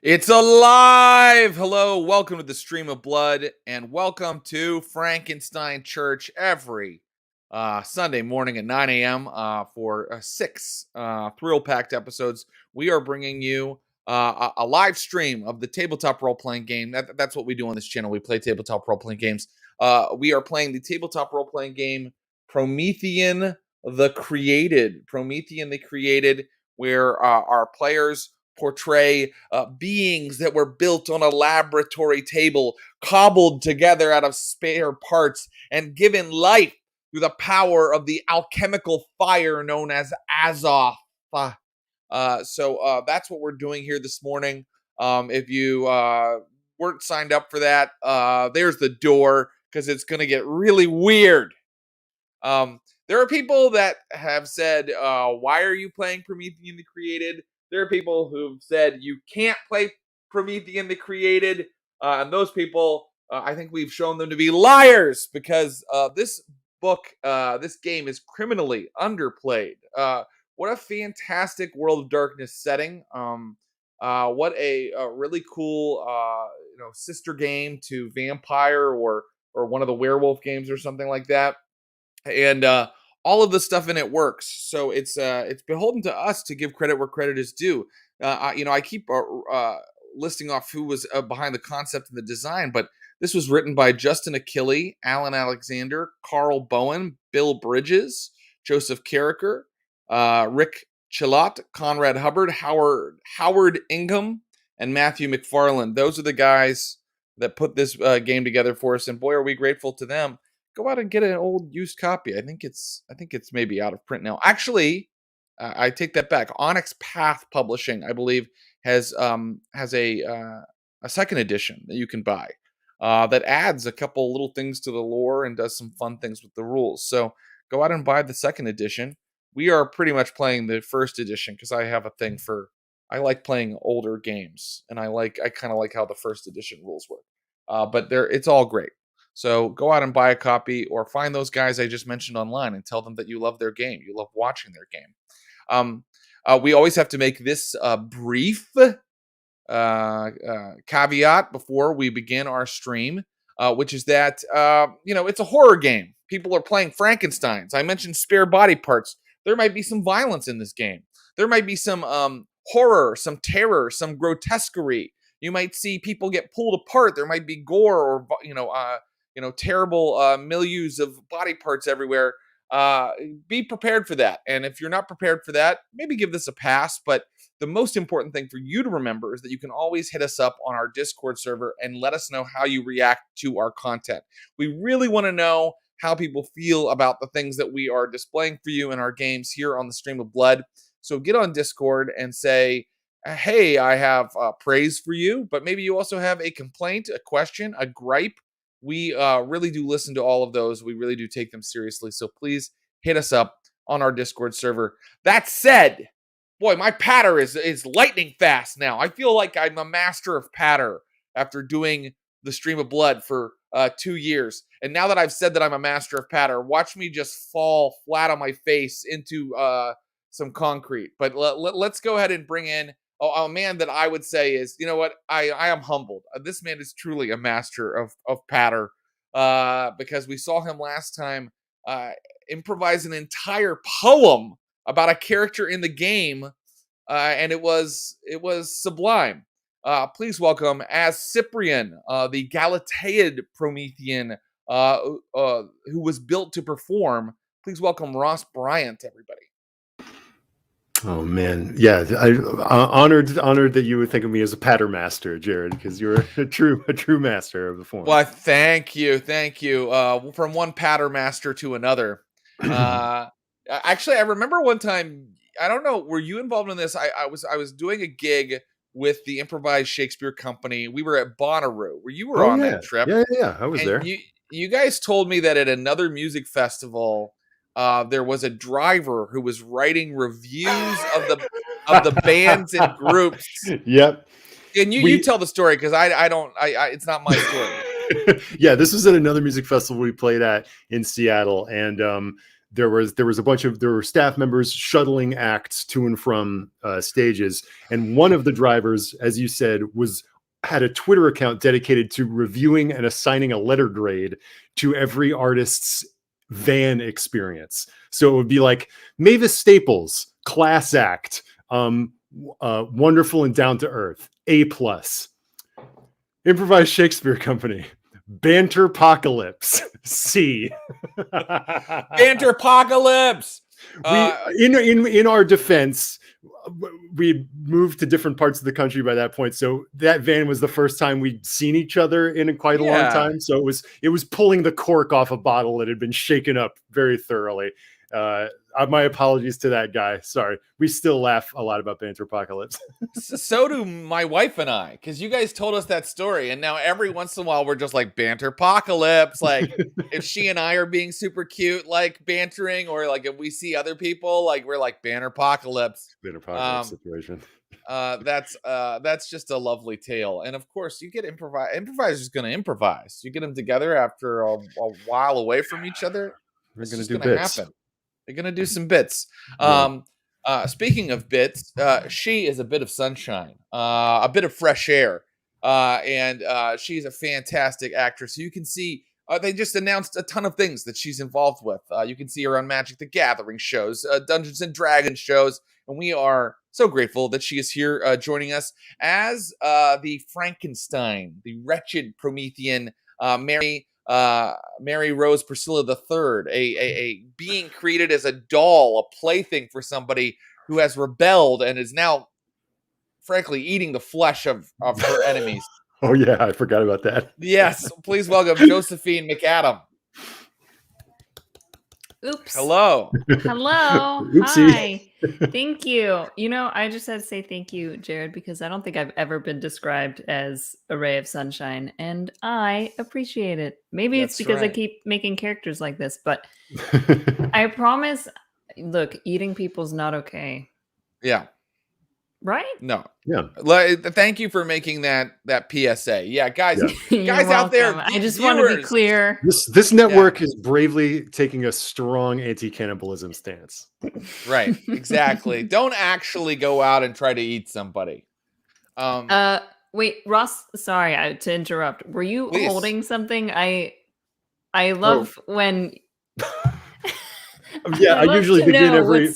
It's alive! Hello, welcome to the Stream of Blood, and welcome to Frankenstein Church every Sunday morning at 9 a.m. For six thrill-packed episodes. We are bringing you a live stream of the tabletop role-playing game. That's what we do on this channel. We play tabletop role-playing games. We are playing the tabletop role-playing game Promethean the Created. Promethean the Created, where our players portray beings that were built on a laboratory table, cobbled together out of spare parts, and given life through the power of the alchemical fire known as Azoth. So that's what we're doing here this morning. If you weren't signed up for that, there's the door, because it's going to get really weird. There are people that have said, why are you playing Promethean the Created? There are people who've said you can't play Promethean the Created. And those people, I think we've shown them to be liars, because this game is criminally underplayed. What a fantastic World of Darkness setting. What a really cool sister game to Vampire or one of the werewolf games or something like that. And all of the stuff in it works, so it's beholden to us to give credit where credit is due. I keep listing off who was behind the concept and the design, but this was written by Justin Achille, Alan Alexander, Carl Bowen, Bill Bridges, Joseph Carricker, Rick Chilott, Conrad Hubbard, Howard Ingham, and Matthew McFarland. Those are the guys that put this game together for us, and boy, are we grateful to them. Go out and get an old used copy. I think it's maybe out of print now. Actually, I take that back. Onyx Path Publishing, I believe, has a second edition that you can buy that adds a couple little things to the lore and does some fun things with the rules. So go out and buy the second edition. We are pretty much playing the first edition because I have a thing for, I like playing older games, and I kind of like how the first edition rules work. But it's all great. So go out and buy a copy, or find those guys I just mentioned online and tell them that you love their game. You love watching their game. We always have to make this brief caveat before we begin our stream, which is that, it's a horror game. People are playing Frankensteins. I mentioned spare body parts. There might be some violence in this game. There might be some horror, some terror, some grotesquerie. You might see people get pulled apart. There might be gore or, terrible milieus of body parts everywhere. Be prepared for that. And if you're not prepared for that, maybe give this a pass. But the most important thing for you to remember is that you can always hit us up on our Discord server and let us know how you react to our content. We really want to know how people feel about the things that we are displaying for you in our games here on the Stream of Blood. So get on Discord and say, hey, I have praise for you, but maybe you also have a complaint, a question, a gripe. We really do listen to all of those. We really do take them seriously. So please hit us up on our Discord server. That said, boy, my patter is lightning fast now. I feel like I'm a master of patter after doing the Stream of Blood for 2 years. And now that I've said that I'm a master of patter, watch me just fall flat on my face into some concrete. But let's go ahead and bring in a man that I would say is, you know what, I am humbled. This man is truly a master of patter, because we saw him last time improvise an entire poem about a character in the game, and it was sublime. Please welcome, as Cyprian, the Galateid Promethean, who was built to perform. Please welcome Ross Bryant, everybody. Oh man, yeah, honored that you would think of me as a patter master, Jared, because you're a true master of the form. Well, thank you. From one patter master to another. Actually, I remember one time. I don't know, were you involved in this? I was doing a gig with the Improvised Shakespeare Company. We were at Bonnaroo, where you were on that trip. Yeah, I was there. You guys told me that at another music festival, there was a driver who was writing reviews of the bands and groups. Yep. And you tell the story, because I don't. It's not my story. Yeah, this was at another music festival we played at in Seattle, and there were staff members shuttling acts to and from stages, and one of the drivers, as you said, had a Twitter account dedicated to reviewing and assigning a letter grade to every artist's van experience. So it would be like Mavis Staples, class act, wonderful and down to earth, A+. Improvised Shakespeare Company, Banterpocalypse, C. Banterpocalypse. In our defense, we moved to different parts of the country by that point, so that van was the first time we'd seen each other in quite a long time. So it was pulling the cork off a bottle that had been shaken up very thoroughly. My apologies to that guy. Sorry. We still laugh a lot about Banterpocalypse. So do my wife and I, because you guys told us that story, and now every once in a while we're just like Banterpocalypse. Like if she and I are being super cute, like bantering, or like if we see other people, like we're like Banterpocalypse. Banterpocalypse situation. That's just a lovely tale, and of course you get improvisers going to improvise. You get them together after a while away from each other. We're It's going to just do going to bits. happen. They're going to do some bits. Speaking of bits, she is a bit of sunshine, a bit of fresh air, and she's a fantastic actress. You can see they just announced a ton of things that she's involved with. You can see her on Magic the Gathering shows, Dungeons and Dragons shows, and we are so grateful that she is here joining us as the Frankenstein, the wretched Promethean Mary Rose Priscilla III, a being created as a doll, a plaything for somebody who has rebelled and is now, frankly, eating the flesh of her enemies. Oh, yeah, I forgot about that. Yes, please welcome Josephine McAdam. Oops. Hello. Hello. Oopsie. Hi. Thank you. I just had to say thank you, Jared, because I don't think I've ever been described as a ray of sunshine, and I appreciate it. Maybe it's because I keep making characters like this, but I promise, look, eating people's not okay. Yeah. Right? No. Yeah. Thank you for making that PSA. Yeah, guys, You're guys out there, welcome. I just want to be clear. This network is bravely taking a strong anti-cannibalism stance. Right. Exactly. Don't actually go out and try to eat somebody. Wait, Ross, sorry to interrupt. Were you holding something? I love when yeah, I usually begin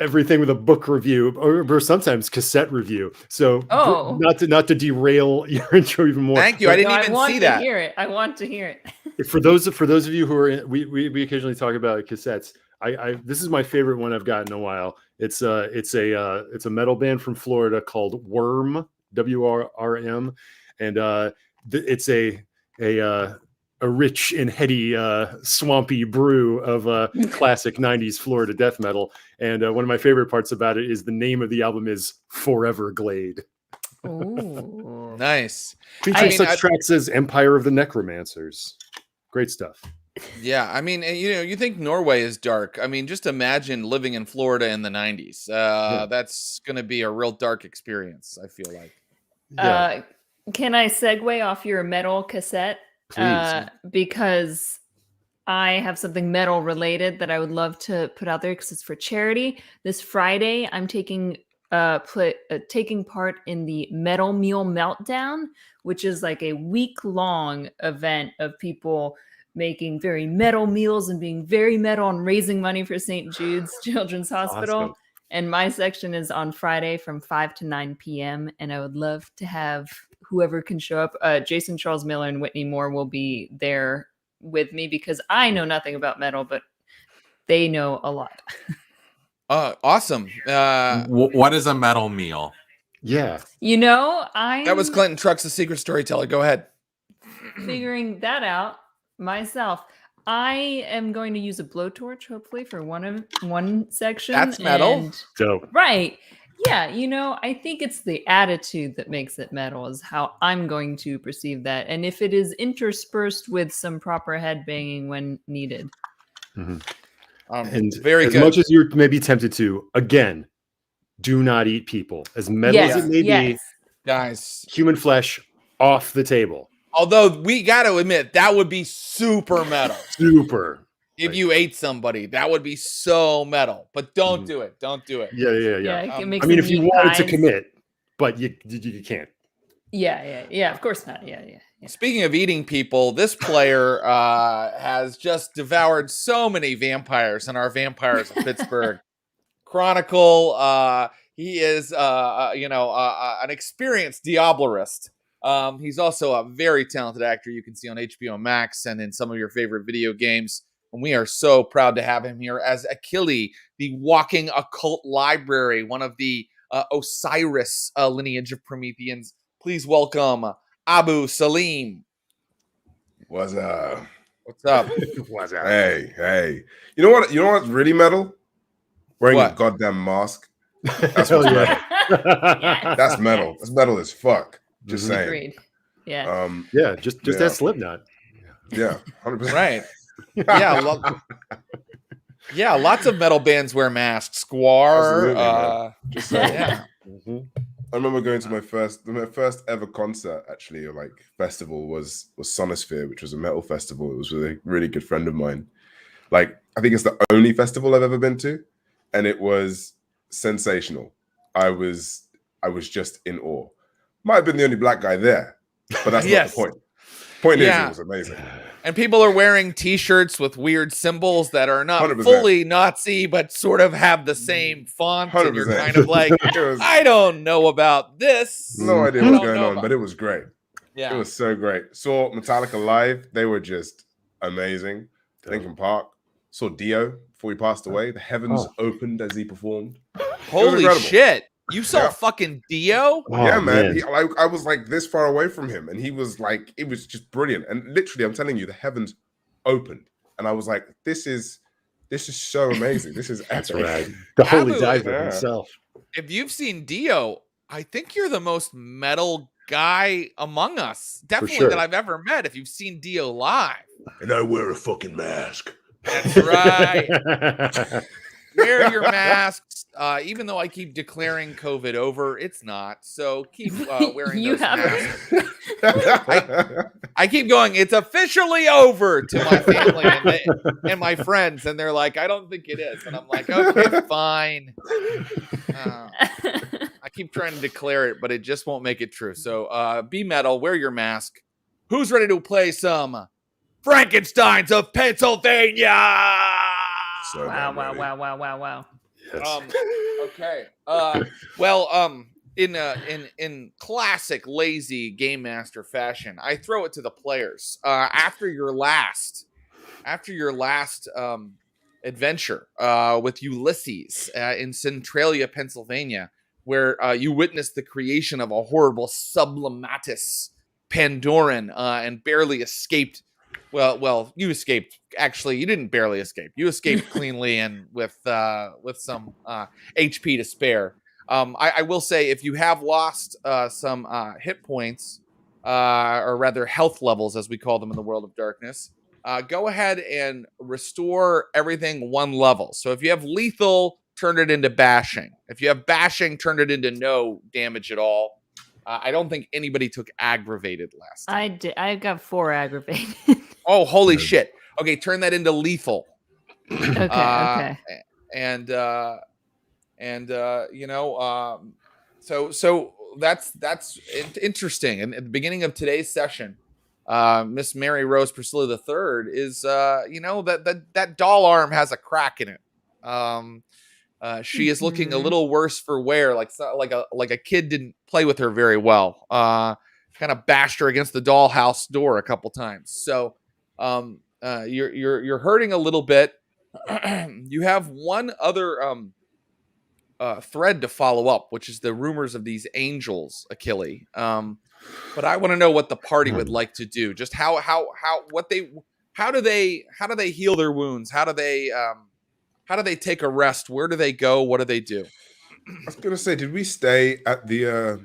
everything with a book review or sometimes cassette review. So not to derail your intro even more. Thank you. I didn't even see that. I want to hear it. For those of you who are we occasionally talk about cassettes. This is my favorite one I've gotten in a while. It's a metal band from Florida called Worm, WRM, and it's a rich and heady, swampy brew of classic 90s Florida death metal. And one of my favorite parts about it is the name of the album is Forever Glade. Ooh. Nice. Featuring such tracks as Empire of the Necromancers. Great stuff. Yeah, I mean, you think Norway is dark. I mean, just imagine living in Florida in the 90s. That's going to be a real dark experience, I feel like. Yeah. Can I segue off your metal cassette? Please. Because I have something metal related that I would love to put out there because it's for charity. This Friday, I'm taking part in the Metal Meal Meltdown, which is like a week-long event of people making very metal meals and being very metal and raising money for St. Jude's Children's Hospital. Awesome. And my section is on Friday from 5 to 9 p.m. And I would love to have whoever can show up. Jason Charles Miller and Whitney Moore will be there with me because I know nothing about metal, but they know a lot. Awesome. What is a metal meal? Yeah. That was Clinton Trucks, the secret storyteller. Go ahead. Figuring that out myself. I am going to use a blowtorch, hopefully, for one section. That's metal. Dope. Right. Yeah, I think it's the attitude that makes it metal is how I'm going to perceive that. And if it is interspersed with some proper headbanging when needed. Mm-hmm. And very as good. Much as you're maybe tempted to, again, do not eat people. As metal as it may be, guys, human flesh off the table. Although we got to admit, that would be super metal. Super. if you ate somebody, that would be so metal. But don't do it. Don't do it. Yeah. It makes I mean, them if you eat wanted to pies. commit, but you can't. Yeah. Of course not. Yeah. Speaking of eating people, this player has just devoured so many vampires in our Vampires of Pittsburgh Chronicle. He is, an experienced Diablerist. He's also a very talented actor you can see on HBO Max and in some of your favorite video games. And we are so proud to have him here as Achille, the walking occult library, one of the Osiris lineage of Prometheans. Please welcome Abu Salim. What's up? What's up? What's up? Hey. You know what? You know what's really metal? Wearing What? a goddamn mask. That's Hell what's yeah. Yes. That's metal. That's metal as fuck. Just saying. Agreed. Yeah. Yeah, just Yeah. that Slipknot. Yeah, 100%. Right. Yeah, lots of metal bands wear masks. Squar. Absolutely, man. Just saying. Yeah. Mhm. I remember going to my first ever concert, actually, or like festival was Sonosphere, which was a metal festival. It was with a really good friend of mine. Like, I think it's the only festival I've ever been to, and it was sensational. I was just in awe. Might have been the only black guy there, but that's not the point. Point is, it was amazing. And people are wearing T-shirts with weird symbols that are not 100%. fully Nazi, but sort of have the same font. And you're 100%. kind of like, I don't know about this. No idea I what's don't going know on, about- but it was great. Yeah. It was so great. Saw Metallica live. They were just amazing. Linkin Park. Saw Dio before he passed away. The heavens opened as he performed. Holy incredible. shit. You saw Yeah. fucking Dio? Oh, Yeah, man. I was like this far away from him, and he was like, it was just brilliant. And literally, I'm telling you, the heavens opened, and I was like, this is so amazing. This is That's epic. right. The holy Abu, diver yeah. himself. If you've seen Dio, I think you're the most metal guy among us. Definitely sure. that I've ever met. If you've seen Dio live. And I wear a fucking mask. That's right. Wear your masks. Even though I keep declaring COVID over, it's not. So keep wearing You those have- masks. I keep going, it's officially over to my family and my friends. And they're like, I don't think it is. And I'm like, okay, fine. I keep trying to declare it, but it just won't make it true. So be metal, wear your mask. Who's ready to play some Frankensteins of Pennsylvania? So Wow. Yes. Okay. In classic lazy game master fashion, I throw it to the players. After your last adventure with Ulysses in Centralia, Pennsylvania, where you witnessed the creation of a horrible sublimatus Pandoran and barely escaped. Well, you escaped. Actually, you didn't barely escape. You escaped cleanly and with some HP to spare. I will say, if you have lost some hit points, or rather health levels, as we call them in the world of darkness, go ahead and restore everything one level. So if you have lethal, turn it into bashing. If you have bashing, turn it into no damage at all. I don't think anybody took aggravated last time. I did. I got 4 aggravated. Oh, holy shit. Okay, turn that into lethal. Okay. So that's interesting. And at the beginning of today's session, Miss Mary Rose Priscilla III is that doll arm has a crack in it. She is looking a little worse for wear, like a kid didn't play with her very well. Kind of bashed her against the dollhouse door a couple times. So you're hurting a little bit. You have one other thread to follow up, which is the rumors of these angels, Achille. But I want to know what the party would like to do. Just how do they heal their wounds? How do they take a rest? Where do they go? What do they do? I was gonna say, did we stay at the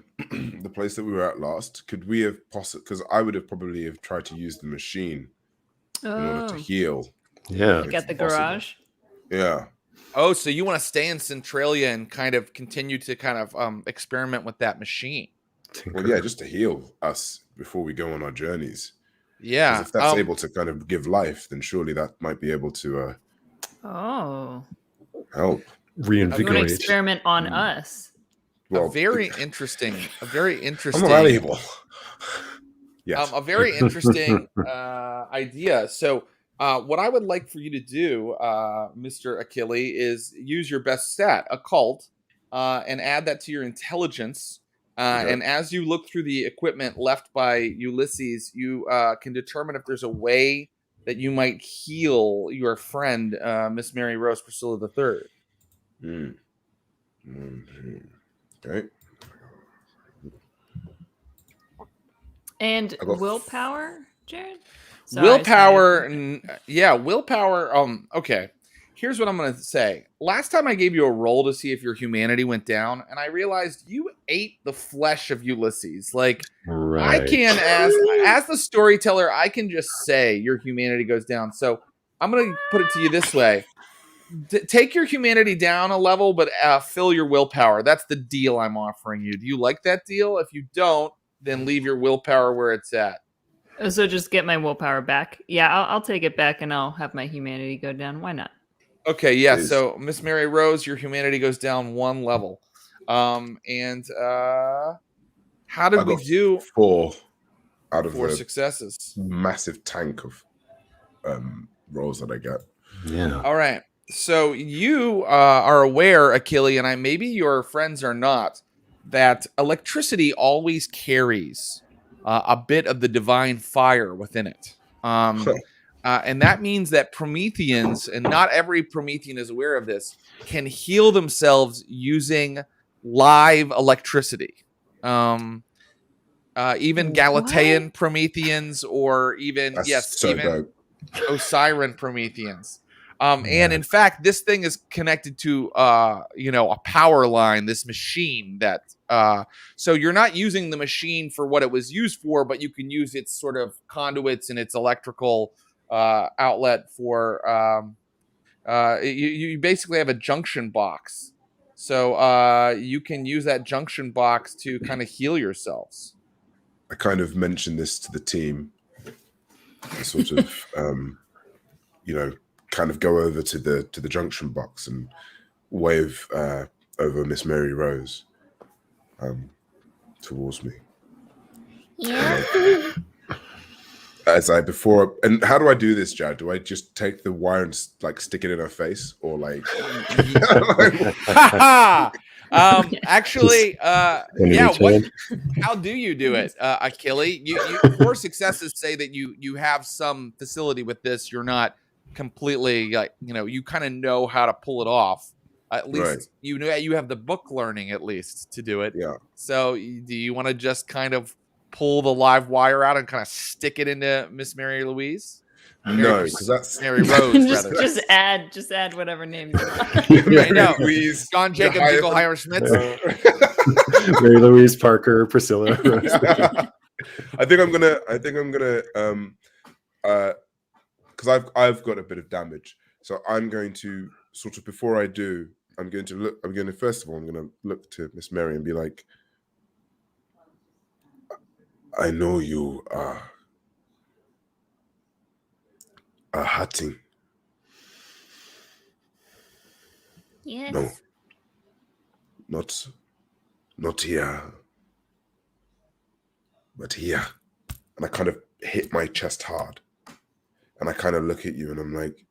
the place that we were at last? Could we have possibly? Because I would have probably have tried to use the machine in order to heal. Yeah. Like at the possible. garage. Yeah. Oh, so you want to stay in Centralia and kind of continue to kind of experiment with that machine? Well, yeah, just to heal us before we go on our journeys. Yeah. if that's able to kind of give life, then surely that might be able to Oh. help. You want to Reinvigorate. experiment on us? A very interesting. I'm not valuable. Yes. A very interesting idea. So, what I would like for you to do, Mr. Achille, is use your best stat, occult, and add that to your intelligence. Okay. And as you look through the equipment left by Ulysses, you can determine if there's a way that you might heal your friend, Miss Mary Rose Priscilla III. Okay. And I got willpower, Jared? Willpower. Willpower. Okay. Here's what I'm going to say. Last time I gave you a roll to see if your humanity went down, and I realized you ate the flesh of Ulysses. Like, Right. I can, as the storyteller, I can just say your humanity goes down. So I'm going to put it to you this way. Take your humanity down a level, but fill your willpower. That's the deal I'm offering you. Do you like that deal? If you don't, then leave your willpower where it's at. So just get my willpower back. Yeah, I'll take it back and I'll have my humanity go down. Why not? Okay, yeah. Please. So Miss Mary Rose, your humanity goes down one level. How did we do? 4 out of 4 the successes. massive tank of rolls that I get. Yeah. All right. So you are aware, Achille, and maybe your friends are not, that electricity always carries a bit of the divine fire within it. And that means that Prometheans, and not every Promethean is aware of this, can heal themselves using live electricity. Even Galatean Prometheans, or even, That's so even dope. Osiran Prometheans. And in fact, this thing is connected to, a power line, this machine that, so you're not using the machine for what it was used for, but you can use its sort of conduits and its electrical outlet for, you basically have a junction box. So you can use that junction box to kind of heal yourselves. I kind of mentioned this to the team, to sort of, kind of go over to the junction box and wave over Miss Mary Rose towards me. Yeah. And how do I do this, Jad? Do I just take the wire and stick it in her face, or like? Actually, yeah. How do you do it, Achille? You 4 successes say that you have some facility with this. You're not completely you kind of know how to pull it off. At least Right. you have the book learning at least to do it. Yeah. So do you want to just kind of pull the live wire out and kind of stick it into Miss Mary Louise? No, because that's Mary Rose. just, rather. just add whatever names you want. I know. Louise, John Jacob Dinkelheimer Schmidt. Mary Louise, Parker, Priscilla. I think I'm gonna because I've got a bit of damage, so I'm going to sort of, before I do, first of all, I'm going to look to Miss Mary and be like, I know you are hurting. Yes. No, not here, but here. And I kind of hit my chest hard. And I kind of look at you and I'm like,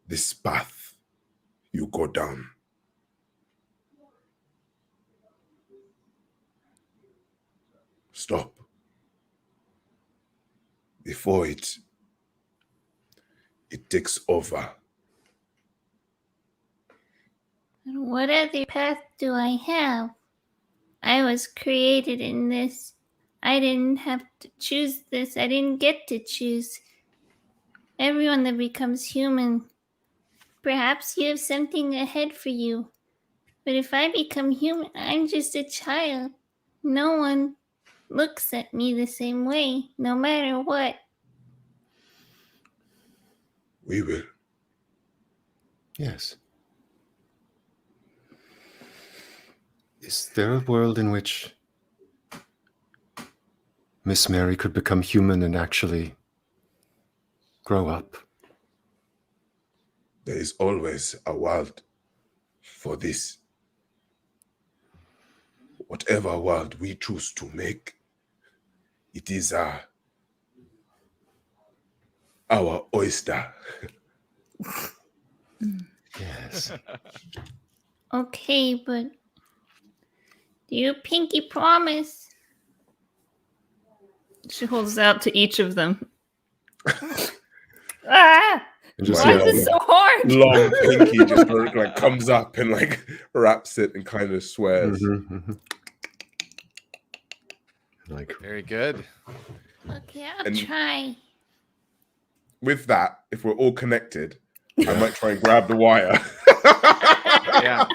this path you go down, stop before it takes over. And what other path do I have? I was created in this. I didn't have to choose this. I didn't get to choose. Everyone that becomes human, perhaps you have something ahead for you. But if I become human, I'm just a child. No one looks at me the same way, no matter what. We will. Yes. Is there a world in which Miss Mary could become human and actually grow up. There is always a world for this. Whatever world we choose to make, it is our oyster. Yes. Okay, but do you pinky promise? She holds it out to each of them. Ah! And just, Why yeah, is it so hard? Long pinky just like comes up and like wraps it and kind of swears. Like, Very good. Okay, I'll And- try. With that, if we're all connected, I might try and grab the wire. Yeah.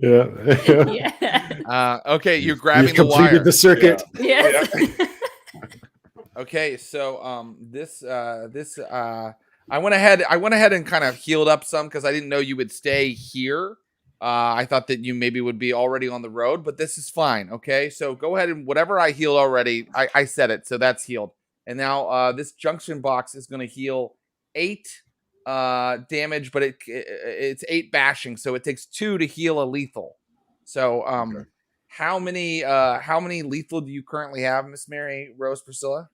yeah. Yeah. Okay, you're grabbing You've the completed wire. the circuit. Yes. Okay, so I went ahead and kind of healed up some because I didn't know you would stay here. I thought that you maybe would be already on the road, but this is fine. Okay, so go ahead and whatever I healed already, I said it, so that's healed. And now this junction box is going to heal 8 damage, but it's 8 bashing, so it takes 2 to heal a lethal. So Okay. how many lethal do you currently have, Miss Mary Rose Priscilla?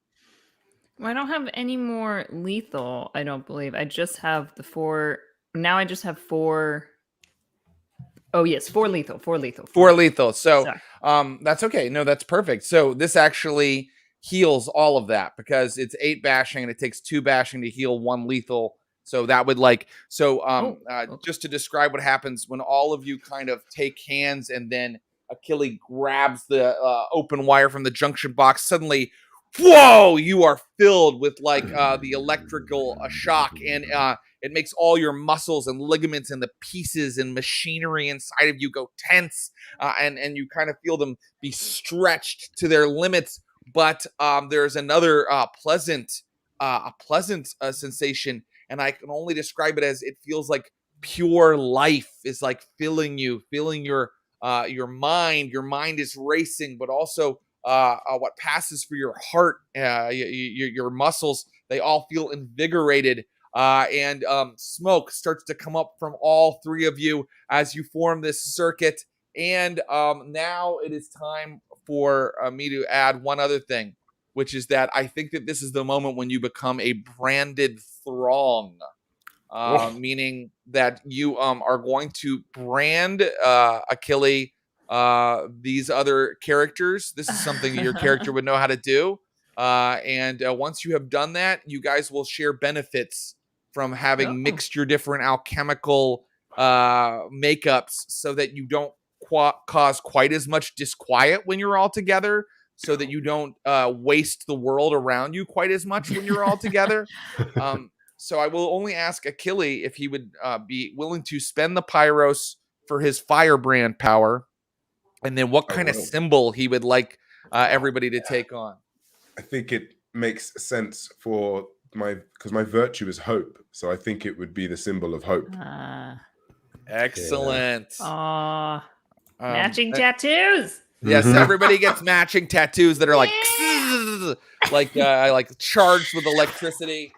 Well, I don't have any more lethal, I don't believe. I just have the 4. Now I just have 4. Oh, yes, 4 lethal. 4 lethal. 4 lethal. So Sorry. that's okay. No, that's perfect. So this actually heals all of that because it's 8 bashing and it takes 2 bashing to heal 1 lethal. So that would just to describe what happens when all of you kind of take hands and then Achilles grabs the open wire from the junction box. Suddenly, whoa, you are filled with like the electrical shock, and it makes all your muscles and ligaments and the pieces and machinery inside of you go tense, and you kind of feel them be stretched to their limits. But there's another pleasant sensation, and I can only describe it as it feels like pure life is like filling you, filling your mind. Your mind is racing, but also what passes for your heart, your muscles, they all feel invigorated. And smoke starts to come up from all 3 of you as you form this circuit. And now it is time for me to add one other thing, which is that I think that this is the moment when you become a branded throng. Meaning that you are going to brand Achilles these other characters. This is something your character would know how to do. And once you have done that, you guys will share benefits from having mixed your different alchemical makeups so that you don't cause quite as much disquiet when you're all together, so that you don't waste the world around you quite as much when you're all together. So I will only ask Achilles if he would be willing to spend the Pyros for his firebrand power, and then what kind of symbol he would like everybody to take on. I think it makes sense for because my virtue is hope, so I think it would be the symbol of hope. Excellent. Matching tattoos. Yes, everybody gets matching tattoos that are like like charged with electricity.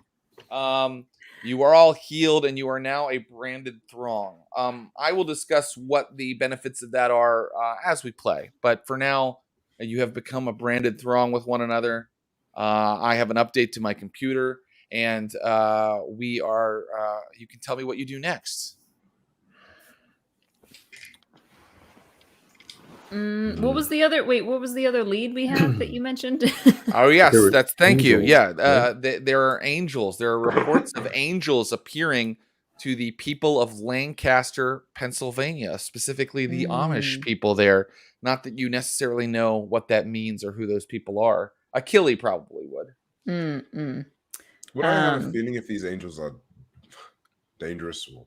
You are all healed, and you are now a branded throng. I will discuss what the benefits of that are as we play. But for now, you have become a branded throng with one another. I have an update to my computer, and we are. You can tell me what you do next. What was the other? Wait, what was the other lead we had that you mentioned? Oh yes, There were that's thank you. angels, Yeah, right? there are angels. There are reports of angels appearing to the people of Lancaster, Pennsylvania, specifically the Amish people there. Not that you necessarily know what that means or who those people are. Achilles probably would. Would I have a feeling if these angels are dangerous or,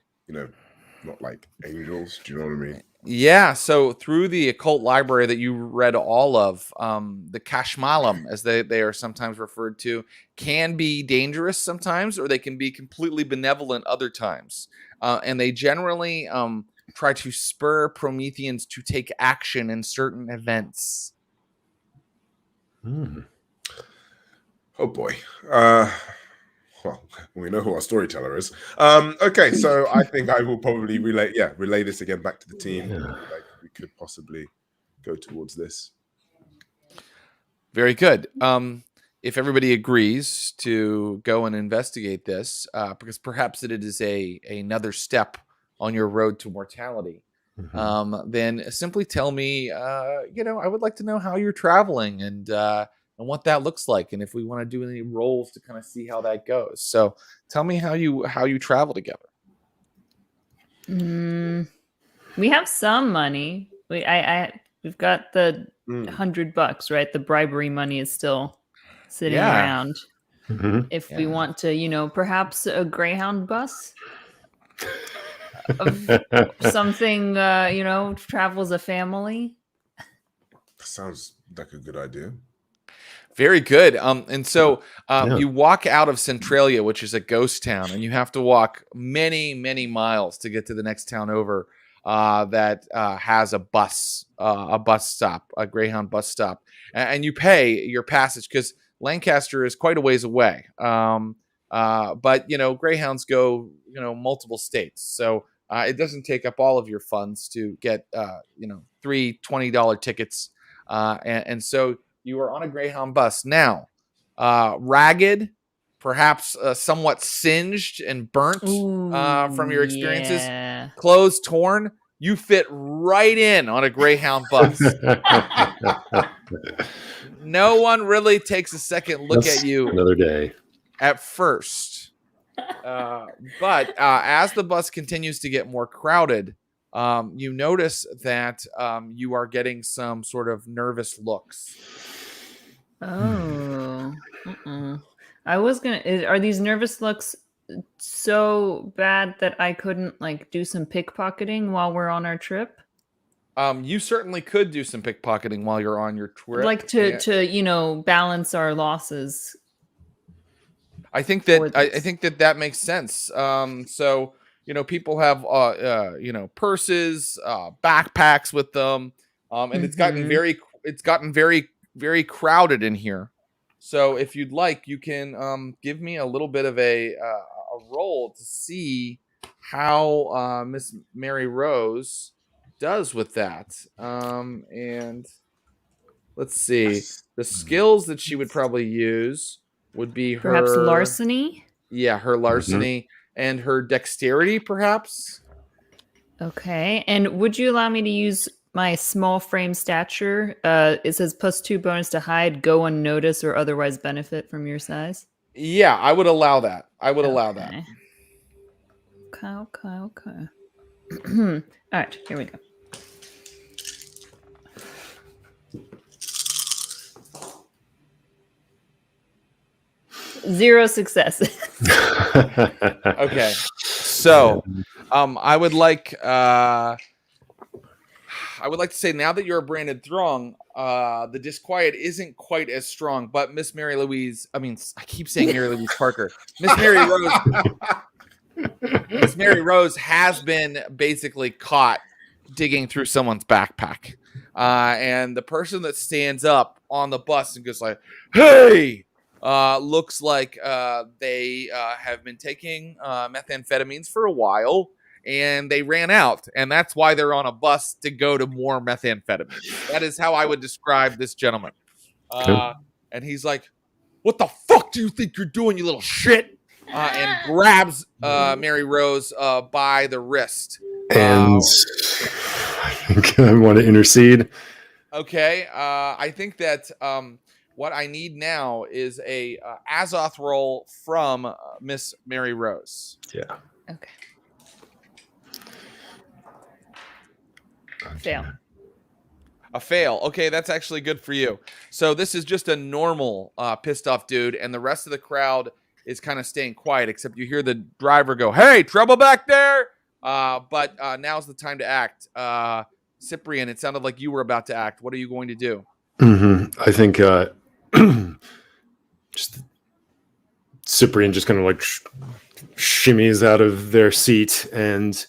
not like angels? Do you know what I mean? Yeah, so through the occult library that you read all of, the Kashmalam, as they are sometimes referred to, can be dangerous sometimes, or they can be completely benevolent other times. And they generally try to spur Prometheans to take action in certain events. Oh boy. Well, we know who our storyteller is. Okay, so I think I will probably relay this again back to the team. Yeah. Like we could possibly go towards this. Very good. If everybody agrees to go and investigate this, because perhaps it is another step on your road to mortality, then simply tell me. I would like to know how you're traveling and what that looks like, and if we want to do any rolls to kind of see how that goes. So, tell me how you travel together. We have some money. We've got the $100, right? The bribery money is still sitting around. If we want to, perhaps a Greyhound bus of something, travel as a family. Sounds like a good idea. Very good. And so you walk out of Centralia, which is a ghost town, and you have to walk many, many miles to get to the next town over that has a bus stop, a Greyhound bus stop, and you pay your passage because Lancaster is quite a ways away. But Greyhounds go multiple states, so it doesn't take up all of your funds to get 3 $20 tickets, and so you are on a Greyhound bus now, ragged, perhaps somewhat singed and burnt from your experiences, clothes torn. You fit right in on a Greyhound bus. No one really takes a second look at you another day at first. But as the bus continues to get more crowded, you notice that you are getting some sort of nervous looks. Oh. I was gonna. Are these nervous looks so bad that I couldn't do some pickpocketing while we're on our trip? You certainly could do some pickpocketing while you're on your trip. I'd like to balance our losses. I think that makes sense. So people have purses, backpacks with them, and it's gotten very, very crowded in here. So if you'd like, you can give me a little bit of a roll to see how Miss Mary Rose does with that. And let's see, the skills that she would probably use would be her perhaps larceny. Yeah, her larceny and her dexterity, perhaps. Okay, and would you allow me to use my small frame stature? It says +2 bonus to hide, go unnoticed, or otherwise benefit from your size. Yeah, I would allow that. Allow that. Okay. All right, here we go. Zero success. Okay, so I would like to say, now that you're a branded throng, the disquiet isn't quite as strong, but Miss Mary Louise, I keep saying Mary Louise Parker, Miss Mary Rose has been basically caught digging through someone's backpack, and the person that stands up on the bus and goes like, "Hey!" Looks like they have been taking methamphetamines for a while, and they ran out, and that's why they're on a bus to go to more methamphetamine. That is how I would describe this gentleman. And he's like, "What the fuck do you think you're doing, you little shit?" And grabs Mary Rose by the wrist. And I think I want to intercede. Okay, I think that what I need now is a Azoth roll from Miss Mary Rose. Yeah. Okay. Fail. A fail. Okay, that's actually good for you. So this is just a normal pissed off dude, and the rest of the crowd is kind of staying quiet, except you hear the driver go, "Hey, trouble back there!" But now's the time to act. Cyprian, it sounded like you were about to act. What are you going to do? I think just Cyprian just kind of shimmies out of their seat, and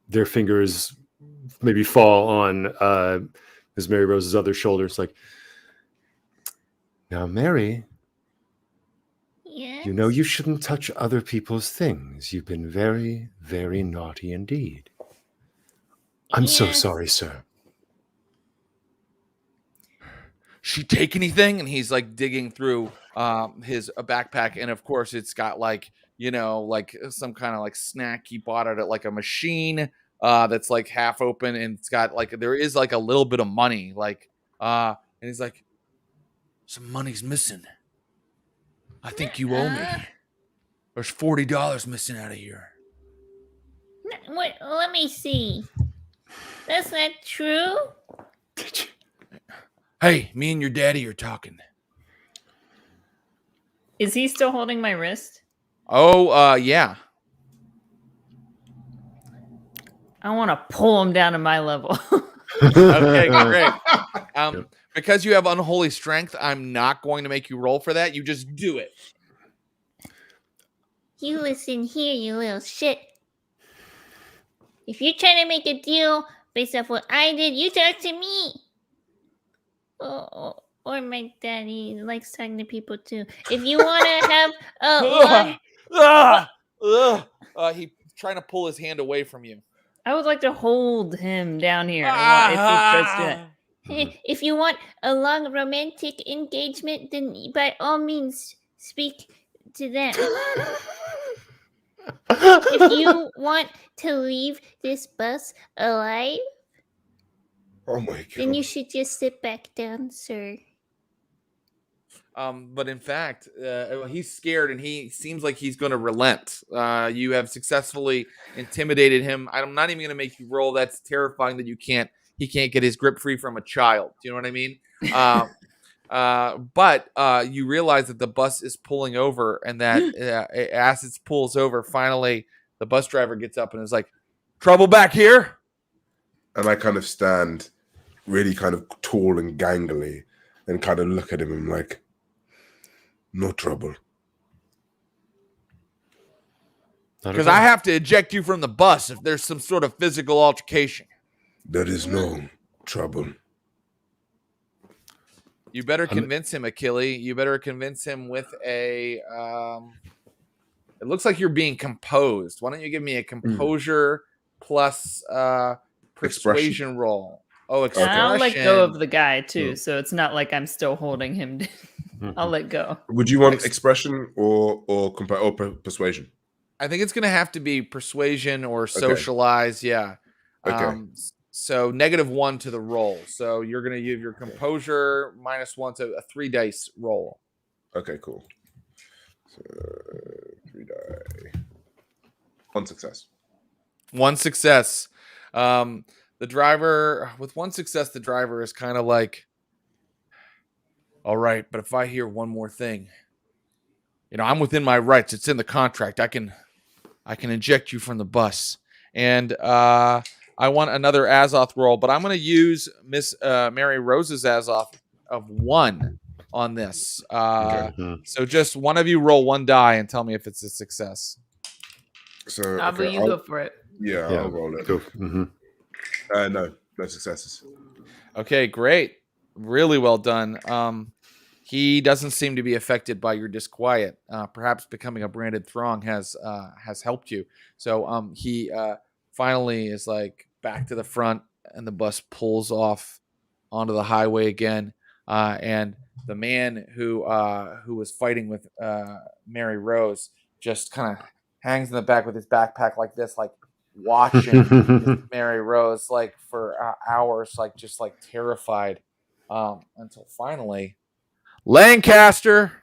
their fingers maybe fall on Ms. Mary Rose's other shoulder. It's like, "Now, Mary, Yes. You know you shouldn't touch other people's things. You've been very, very naughty indeed. I'm so Yes. sorry, sir. She take anything? And he's like digging through his backpack, and of course it's got like, you know, like some kind of like snack he bought at like a machine that's like half open, and it's got like, there is like a little bit of money, like and he's like, some money's missing. I think you owe me. There's $40 missing out of here. What? Let me see. That's not true. Hey, me and your daddy are talking. Is he still holding my wrist? Oh, yeah. I want to pull him down to my level. Okay, great. Because you have unholy strength, I'm not going to make you roll for that. You just do it. You listen here, you little shit. If you're trying to make a deal based off what I did, you talk to me. Or my daddy likes talking to people too. If you want to have a long... He's trying to pull his hand away from you. I would like to hold him down here if he tries to do that. If you want a long romantic engagement, then by all means speak to them. If you want to leave this bus alive, Oh my god. then you should just sit back down, sir. But in fact, he's scared, and he seems like he's going to relent. You have successfully intimidated him. I'm not even going to make you roll. That's terrifying that he can't get his grip free from a child. Do you know what I mean? But you realize that the bus is pulling over, and that as it pulls over, finally the bus driver gets up and is like, "Trouble back here?" And I kind of stand really kind of tall and gangly and kind of look at him and I'm like, no trouble. Because I have to eject you from the bus if there's some sort of physical altercation. There is no trouble. You better convince him, Achille. You better convince him with a... it looks like you're being composed. Why don't you give me a composure plus persuasion roll? Oh, expression. I'll let go of the guy too, so it's not like I'm still holding him. I'll let go. Would you want expression or persuasion? I think it's going to have to be persuasion or socialize. Yeah. Okay. So -1 to the roll. So you're going to give your composure -1 to a 3 dice roll. Okay, cool. So 3 die. 1 success. 1 success. The driver, with 1 success, the driver is kind of like, all right, but if I hear one more thing, you know, I'm within my rights. It's in the contract. I can eject you from the bus. And I want another Azoth roll, but I'm going to use Miss Mary Rose's Azoth of 1 on this. So just one of you roll 1 die and tell me if it's a success. So Abu, you go for it. Yeah, I'll roll it. No successes. Okay, great. Really well done. He doesn't seem to be affected by your disquiet. Perhaps becoming a branded throng has helped you. So he finally is like back to the front, and the bus pulls off onto the highway again. And the man who was fighting with Mary Rose just kind of hangs in the back with his backpack like this, like watching Mary Rose like for hours, like just like terrified, until finally Lancaster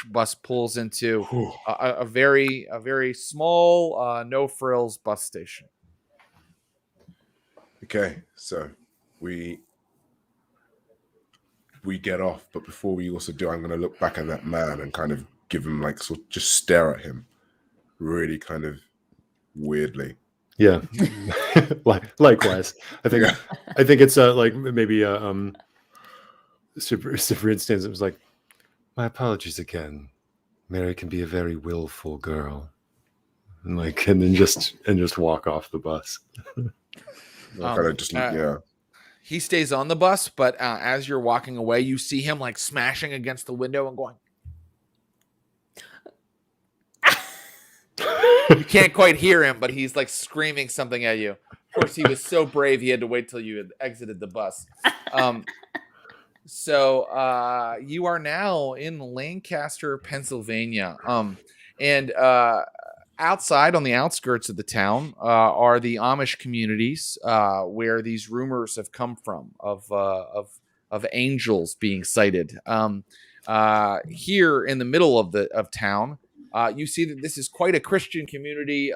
bus pulls into a very small no frills bus station. Okay, so we get off, but before we also do, I'm going to look back at that man and kind of give him like just stare at him really kind of weirdly. Yeah. Likewise. I think it's like maybe for instance, it was like, my apologies again. Mary can be a very willful girl. And then just walk off the bus. He stays on the bus, but as you're walking away, you see him like smashing against the window and going, You can't quite hear him, but he's like screaming something at you. Of course, he was so brave he had to wait till you had exited the bus. So you are now in Lancaster, Pennsylvania. And outside on the outskirts of the town are the Amish communities where these rumors have come from of angels being sighted. Here in the middle of town, you see that this is quite a Christian community,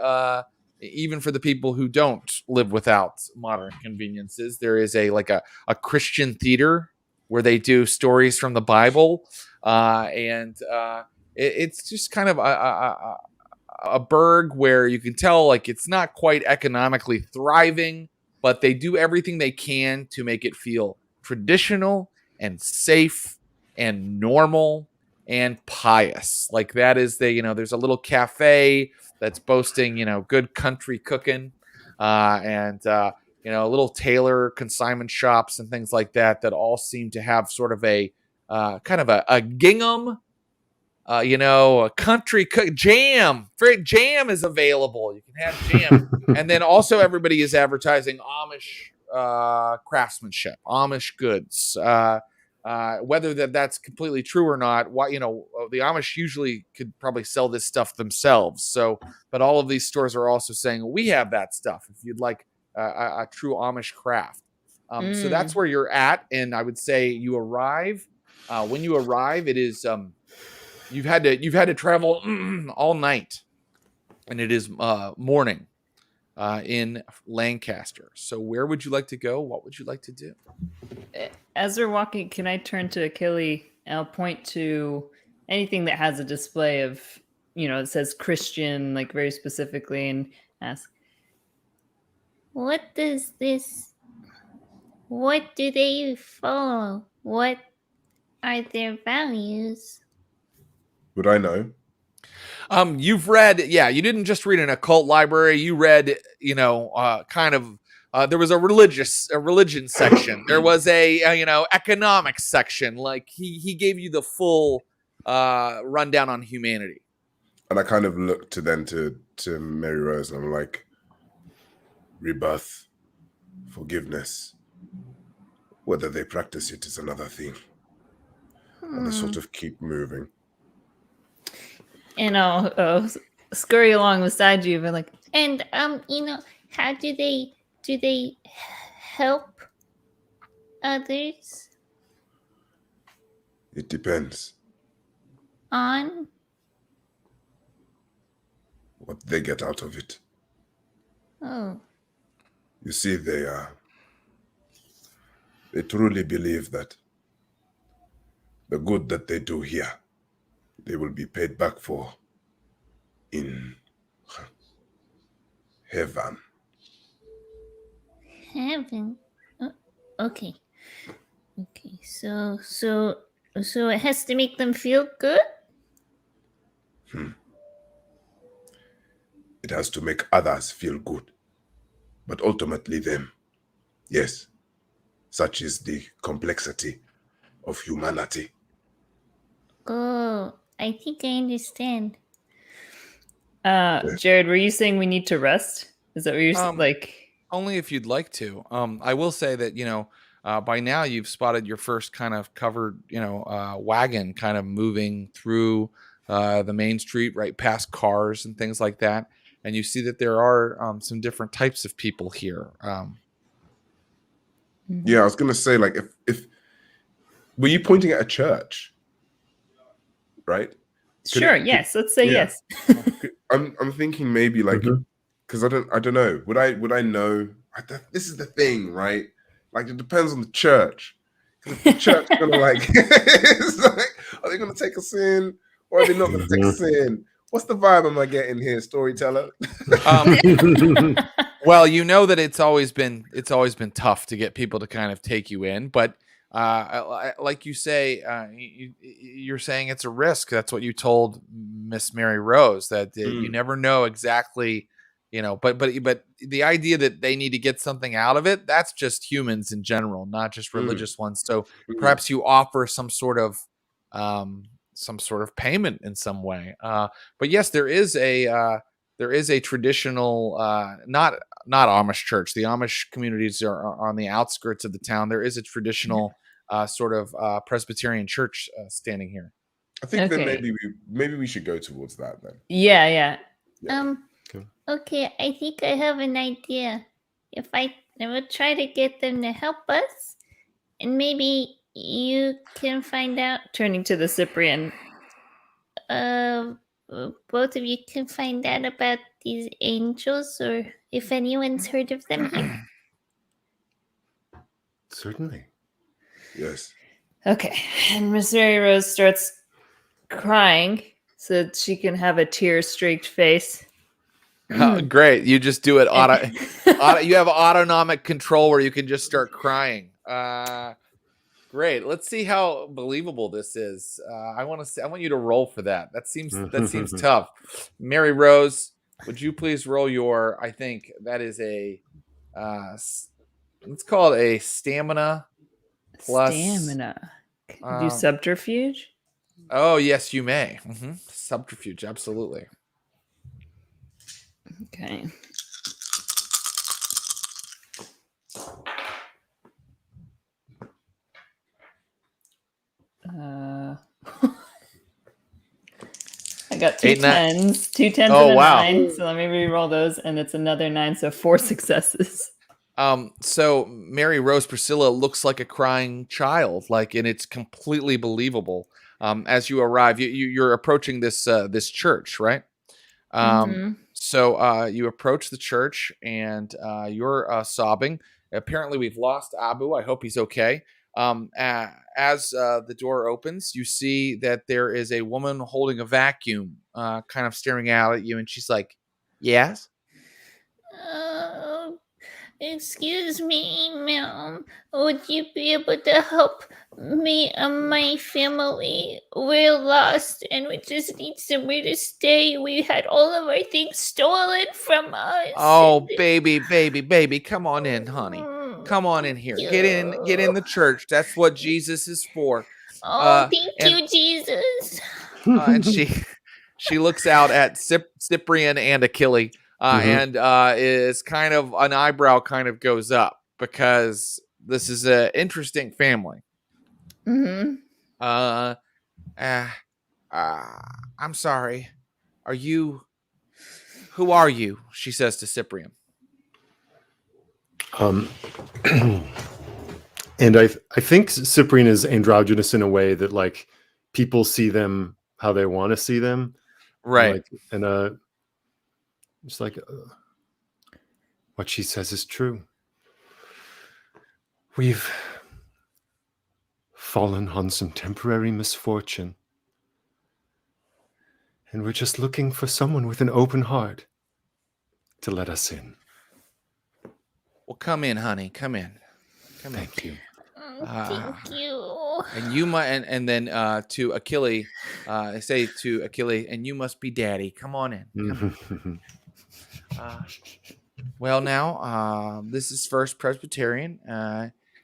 even for the people who don't live without modern conveniences. There is a Christian theater where they do stories from the Bible, and it's just kind of a burg where you can tell like it's not quite economically thriving, but they do everything they can to make it feel traditional and safe and normal and pious. Like that is there's a little cafe that's boasting, good country cooking, and little tailor consignment shops and things like that all seem to have sort of a kind of a gingham, a country jam. Jam is available. You can have jam. And then also everybody is advertising Amish craftsmanship, Amish goods. Whether that's completely true or not, the Amish usually could probably sell this stuff themselves. So, but all of these stores are also saying, we have that stuff if you'd like a true Amish craft. So that's where you're at. And I would say you arrive. When you arrive, it is you've had to travel all night, and it is morning in Lancaster. So where would you like to go? What would you like to do? As we're walking, can I turn to Achille and I'll point to anything that has a display of, it says Christian, like very specifically, and ask, what do they follow? What are their values? Would I know? You've read, you didn't just read an occult library. You read, kind of, there was a religion section. There was a economics section. Like he gave you the full rundown on humanity. And I kind of look to Mary Rose, and I'm like, rebirth, forgiveness. Whether they practice it is another thing. And they sort of keep moving. And I'll scurry along beside you, but like, and how do they help others? It depends On what they get out of it. oh, You see, they truly believe that the good that they do here, they will be paid back for in heaven. heaven. Oh, okay. So it has to make them feel good. It has to make others feel good, but ultimately them. Yes, such is the complexity of humanity. Oh, I think I understand. Jared, were you saying we need to rest? Is that what you're like? Only if you'd like to. I will say that, by now you've spotted your first kind of covered, wagon kind of moving through the main street, right past cars and things like that. And you see that there are some different types of people here. Yeah, I was gonna say, like, if were you pointing at a church, right? Sure. Yes. Let's say yes. I'm thinking maybe like, because I don't know. Would I know? This is the thing, right? Like, it depends on the church. If the church is gonna like, it's like, are they gonna take us in, or are they not gonna take us in? What's the vibe am I getting here, storyteller? Well, you know that it's always been tough to get people to kind of take you in, but like you say, you're saying it's a risk. That's what you told Miss Mary Rose, that you never know exactly, but the idea that they need to get something out of it, that's just humans in general, not just religious ones. So perhaps you offer some sort of payment in some way. But yes, there is a there is a traditional, not Amish church. The Amish communities are on the outskirts of the town. There is a traditional sort of Presbyterian church standing here. I think then Okay. maybe we should go towards that then. Yeah. Okay, I think I have an idea. If I will try to get them to help us, and maybe you can find out. Turning to the Cyprian. Both of you can find out about these angels, or if anyone's heard of them here. Certainly. Yes. Okay. And Miss Mary Rose starts crying so that she can have a tear-streaked face. Great. You just do it you have autonomic control where you can just start crying. Great. Let's see how believable this is. I want you to roll for that. That seems tough. Mary Rose, would you please roll your? I think that is a. Let's call it a stamina plus Stamina. Can you do subterfuge? Oh yes, you may. Subterfuge, absolutely. Okay. I got two 8, 9. 10s, 2 10s Oh, and a wow. 9. So let me re-roll those, and it's another 9, so 4 successes. So Mary Rose Priscilla looks like a crying child, and it's completely believable. As you arrive, you're approaching this church, right? So you approach the church, and you're sobbing. Apparently, we've lost Abu. I hope he's okay. As the door opens, you see that there is a woman holding a vacuum, kind of staring out at you, and she's like, "Yes." Excuse me, ma'am. Would you be able to help me and my family? We're lost and we just need somewhere to stay. We had all of our things stolen from us. Oh, baby, come on in, honey. Come on in here. Get in the church. That's what Jesus is for. Thank you, Jesus. And she looks out at Cyprian and Achille, and is kind of an eyebrow kind of goes up because this is an interesting family. I'm sorry. Who are you? She says to Cyprian. And I think Cyprian is androgynous in a way that people see them how they want to see them, right? It's what she says is true. We've fallen on some temporary misfortune, and we're just looking for someone with an open heart to let us in. Well, come in, honey. Come in. Thank you. Thank you. And you might, and then to Achille, I say to Achille, and you must be daddy. Come on in. Come in. Well, now this is First Presbyterian,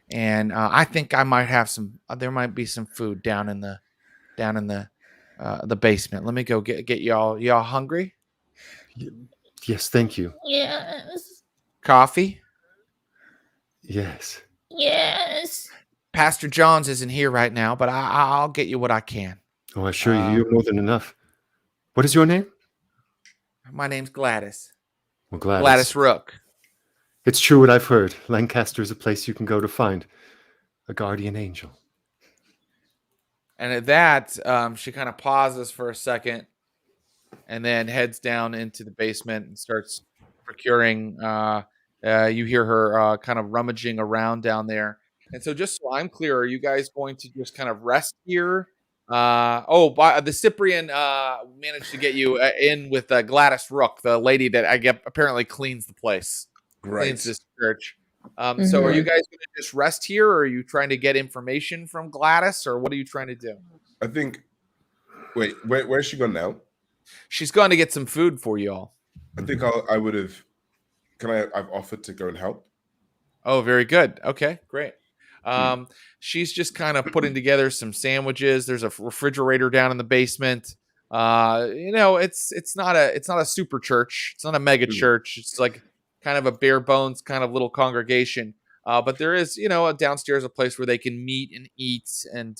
and I think I might have some. There might be some food down in the basement. Let me go get y'all. Y'all hungry? Yes, thank you. Yes. Coffee? Yes. Yes. Pastor Johns isn't here right now, but I'll get you what I can. Oh, I assure you, you're more than enough. What is your name? My name's Gladys. Well, Gladys. Gladys Rook. It's true what I've heard. Lancaster is a place you can go to find a guardian angel. And at that, she kind of pauses for a second and then heads down into the basement and starts procuring. You hear her kind of rummaging around down there. And so just so I'm clear, are you guys going to just kind of rest here? The Cyprian managed to get you in with Gladys Rook, the lady that I get apparently cleans the place. Great. Cleans this church. So are you guys going to just rest here, or are you trying to get information from Gladys, or what are you trying to do? I think. Wait, where's she gone now? She's going to get some food for you all. I think I would have. I've offered to go and help. Oh, very good. Okay, great. She's just kind of putting together some sandwiches. There's a refrigerator down in the basement. It's not a super church. It's not a mega church. It's like kind of a bare bones kind of little congregation. But there is, downstairs a place where they can meet and eat, and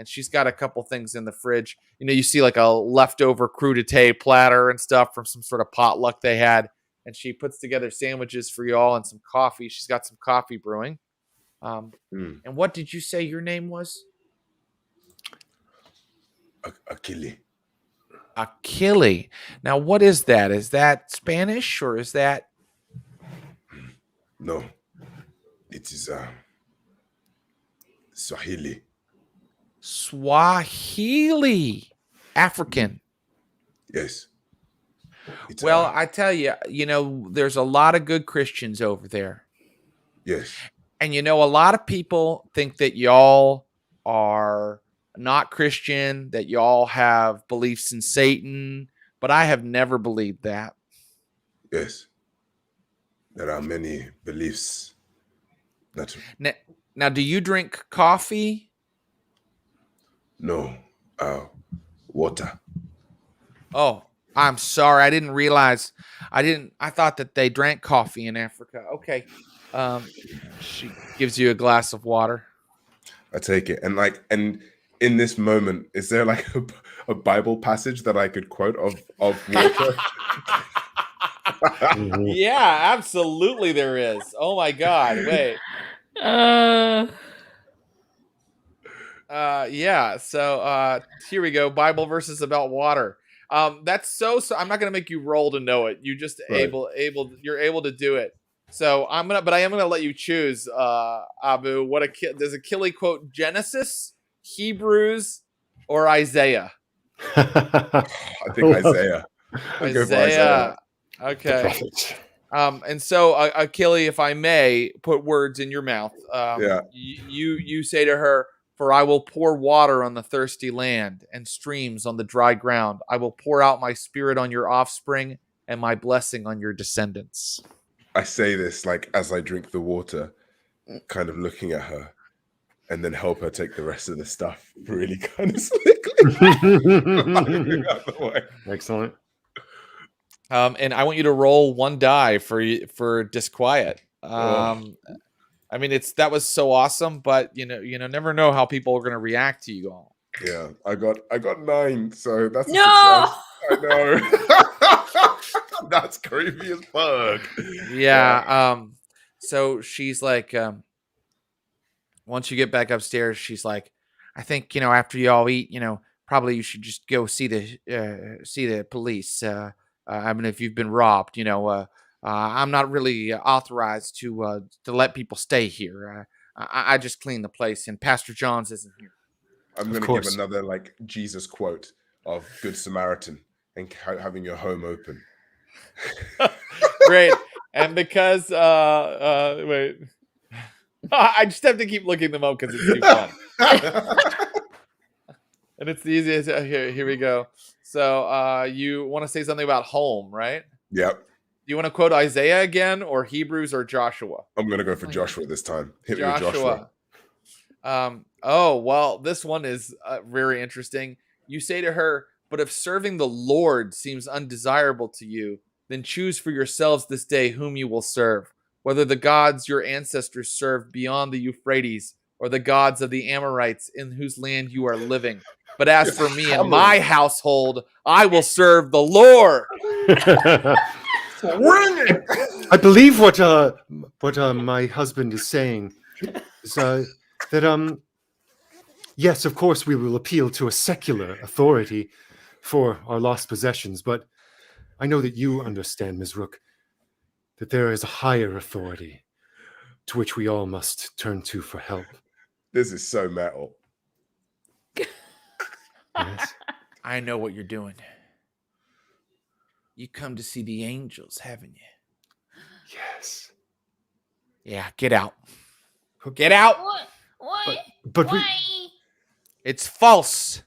she's got a couple things in the fridge. You see like a leftover crudité platter and stuff from some sort of potluck they had, and she puts together sandwiches for y'all and some coffee. She's got some coffee brewing. And what did you say your name was? Achille. Achille. Now, what is that? Is that Spanish or is that? No, it is Swahili. Swahili. African. Yes. Well, I tell you, there's a lot of good Christians over there. Yes. And a lot of people think that y'all are not Christian, that y'all have beliefs in Satan, but I have never believed that. Yes. There are many beliefs. Now, do you drink coffee? No. Water. Oh, I'm sorry. I didn't realize. I thought that they drank coffee in Africa. Okay. She gives you a glass of water. I take it. And in this moment, is there like a Bible passage that I could quote of water? Yeah, absolutely there is. Oh my God. Wait. Yeah. So here we go. Bible verses about water. That's so I'm not gonna make you roll to know it. You just Right. you're able to do it. So I am gonna let you choose, Abu. Does Achille quote Genesis, Hebrews, or Isaiah? I think Isaiah. I'll go for Isaiah. Okay. And so Achille, if I may put words in your mouth, Yeah. You say to her, "For I will pour water on the thirsty land and streams on the dry ground. I will pour out my spirit on your offspring and my blessing on your descendants." I say this like as I drink the water, kind of looking at her, and then help her take the rest of the stuff really kind of slickly. Out the way. Excellent. And I want you to roll one die for disquiet. I mean, that was so awesome, but never know how people are going to react to you all. Yeah, I got 9, so that's a No! success. I know. That's creepy as fuck. Yeah. So she's like, once you get back upstairs, she's like, I think after you all eat, probably you should just go see the police. I mean, if you've been robbed, I'm not really authorized to let people stay here. I just clean the place, and Pastor Johns isn't here. I'm going to give another like Jesus quote of Good Samaritan and having your home open. Great. And because wait, I just have to keep looking them up because it's too fun. And it's the easiest. Here we go. So you want to say something about home, right? Yep. Do you want to quote Isaiah again, or Hebrews, or Joshua? I'm going to go for Joshua this time. Hit me with Joshua. Oh, well, this one is very interesting. You say to her, "But if serving the Lord seems undesirable to you, then choose for yourselves this day whom you will serve, whether the gods your ancestors served beyond the Euphrates, or the gods of the Amorites in whose land you are living. But as for me and my household, I will serve the Lord." I believe what my husband is saying is that yes, of course we will appeal to a secular authority for our lost possessions, but I know that you understand, Ms. Rook, that there is a higher authority to which we all must turn to for help. This is so metal. Yes. I know what you're doing. You come to see the angels, haven't you? Yes. Yeah, get out. Get out. What? But Why? It's false.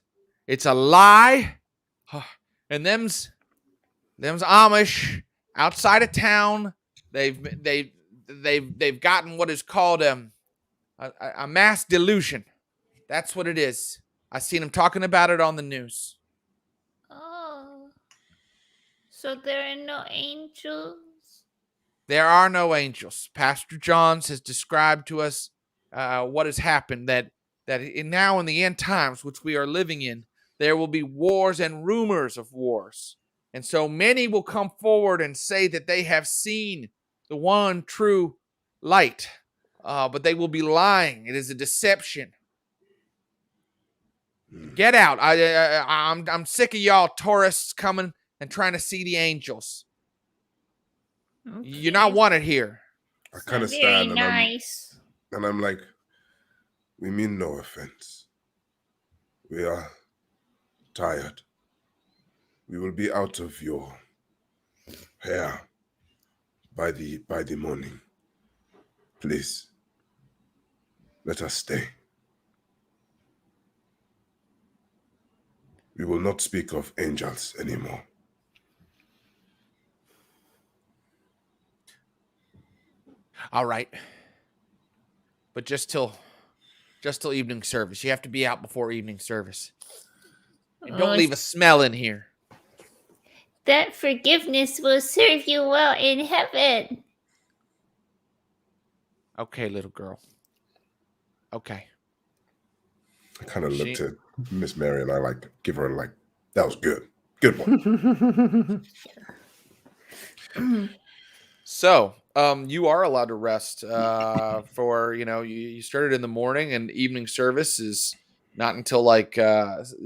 It's a lie. And them's Amish outside of town. They've gotten what is called a mass delusion. That's what it is. I seen them talking about it on the news. So there are no angels? There are no angels. Pastor Johns has described to us what has happened, that now in the end times, which we are living in, there will be wars and rumors of wars. And so many will come forward and say that they have seen the one true light, but they will be lying. It is a deception. Get out. I'm sick of y'all tourists coming and trying to see the angels. You're not Okay. wanted here. I It's kind not of very stand nice. and I'm like, we mean no offense. We are tired. We will be out of your hair by the morning. Please, let us stay. We will not speak of angels anymore. All right. But just till evening service. You have to be out before evening service. And don't Oh, leave a smell in here. That forgiveness will serve you well in heaven. Okay, little girl. Okay. I kind of looked She- at Miss Mary and I like give her like, that was good. Good one. So, you are allowed to rest for, you started in the morning, and evening service is not until like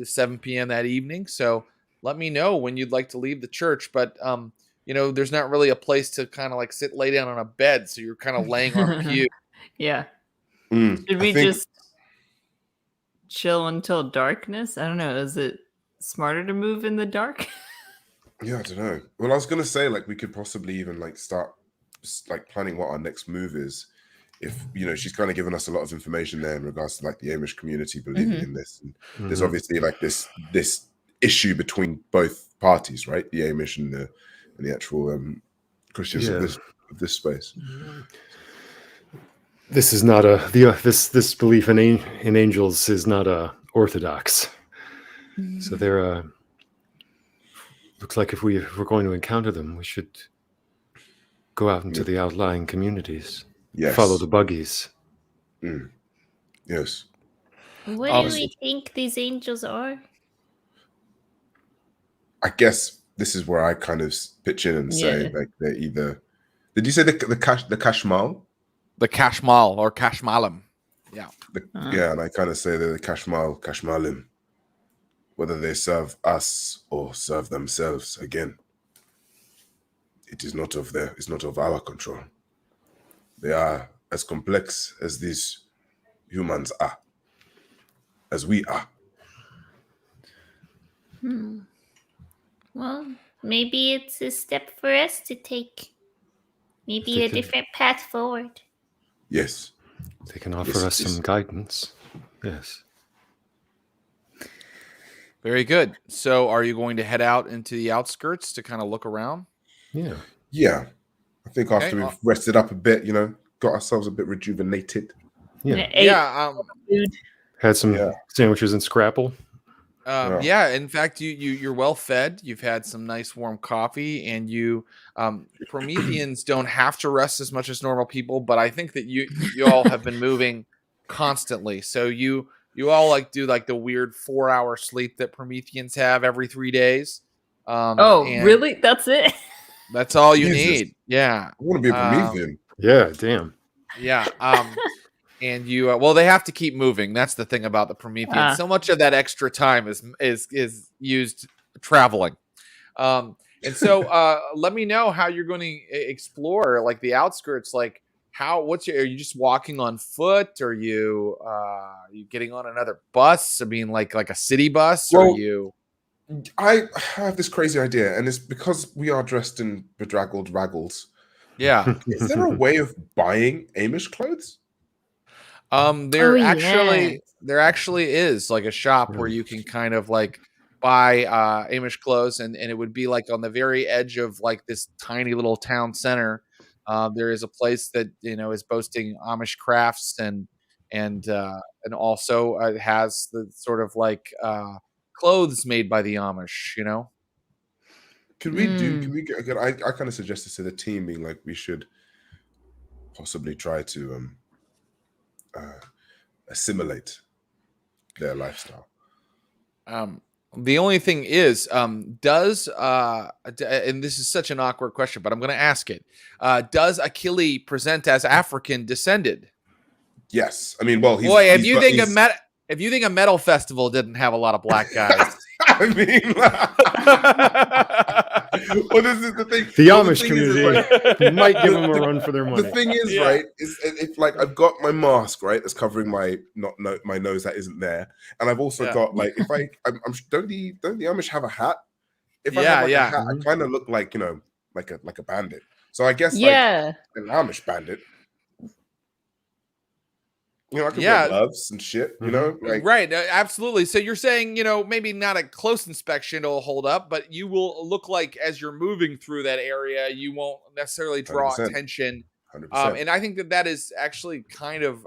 7 p.m. that evening. So let me know when you'd like to leave the church. But, there's not really a place to kind of like lay down on a bed. So you're kind of laying on a pew. Yeah. Mm, Should I we think- just chill until darkness? I don't know. Is it smarter to move in the dark? Yeah, I don't know. Well, I was gonna say like we could possibly even like start like planning what our next move is. If she's kind of given us a lot of information there in regards to like the Amish community believing in this, and there's obviously like this issue between both parties, right? The Amish and the actual Christians of this space. This is not this belief in angels is not orthodox. So they're looks like if we're going to encounter them, we should go out into the outlying communities. Yes. Follow the buggies. Yes. What do we think these angels are? I guess this is where I kind of pitch in and say Yeah. like they're either. Did you say the Kashmal? The Kashmal or Kashmalim. Yeah. Yeah, and I kind of say they're the Kashmalim. Whether they serve us or serve themselves, again, it's not of our control. They are as complex as these humans are, as we are. Well, maybe it's a step for us to take. Maybe a different path forward. Yes. They can offer us some guidance. Yes. Very good. So are you going to head out into the outskirts to kind of look around? Yeah. Yeah. I think after Okay, we've rested up a bit, got ourselves a bit rejuvenated. Yeah. Yeah. Food. Had some sandwiches and scrapple. Yeah. In fact, you're well fed. You've had some nice warm coffee, and you Prometheans don't have to rest as much as normal people, but I think that you all have been moving constantly. So you all like do like the weird 4-hour sleep that Prometheans have every 3 days. And Really? That's it? that's all you Jesus. need. Yeah. I want to be a Promethean. Yeah, damn. Yeah. And you well, they have to keep moving. That's the thing about the Promethean. So much of that extra time is used traveling. And so let me know how you're going to explore like the outskirts. Like are you just walking on foot? Are you getting on another bus? I mean, like a city bus? Or Well, are you? I have this crazy idea, and it's because we are dressed in bedraggled raggles. Yeah. Is there a way of buying Amish clothes? There actually is like a shop where you can kind of like buy Amish clothes, and it would be like on the very edge of like this tiny little town center. There is a place that is boasting Amish crafts, and also has the sort of like clothes made by the Amish. Can we do? Can we get? I kind of suggested to the team, being like, we should possibly try to assimilate their lifestyle. The only thing is, and this is such an awkward question, but I'm going to ask it. Does Achille present as African descended? Yes, I mean, well, if you think a metal festival didn't have a lot of black guys, I mean, well, this is the thing. The Amish community might give them a run for their money. The thing is, right, is if like I've got my mask, right, that's covering my my nose that isn't there, and I've also got like if I'm don't the Amish have a hat? If I have like a hat, I kind of look like, you know, like a bandit. So I guess like an Amish bandit. You know, I can wear gloves and shit, you know? Like, right, absolutely. So you're saying, you know, maybe not a close inspection will hold up, but you will look like as you're moving through that area, you won't necessarily draw 100%. Attention. 100%. And I think that is actually kind of,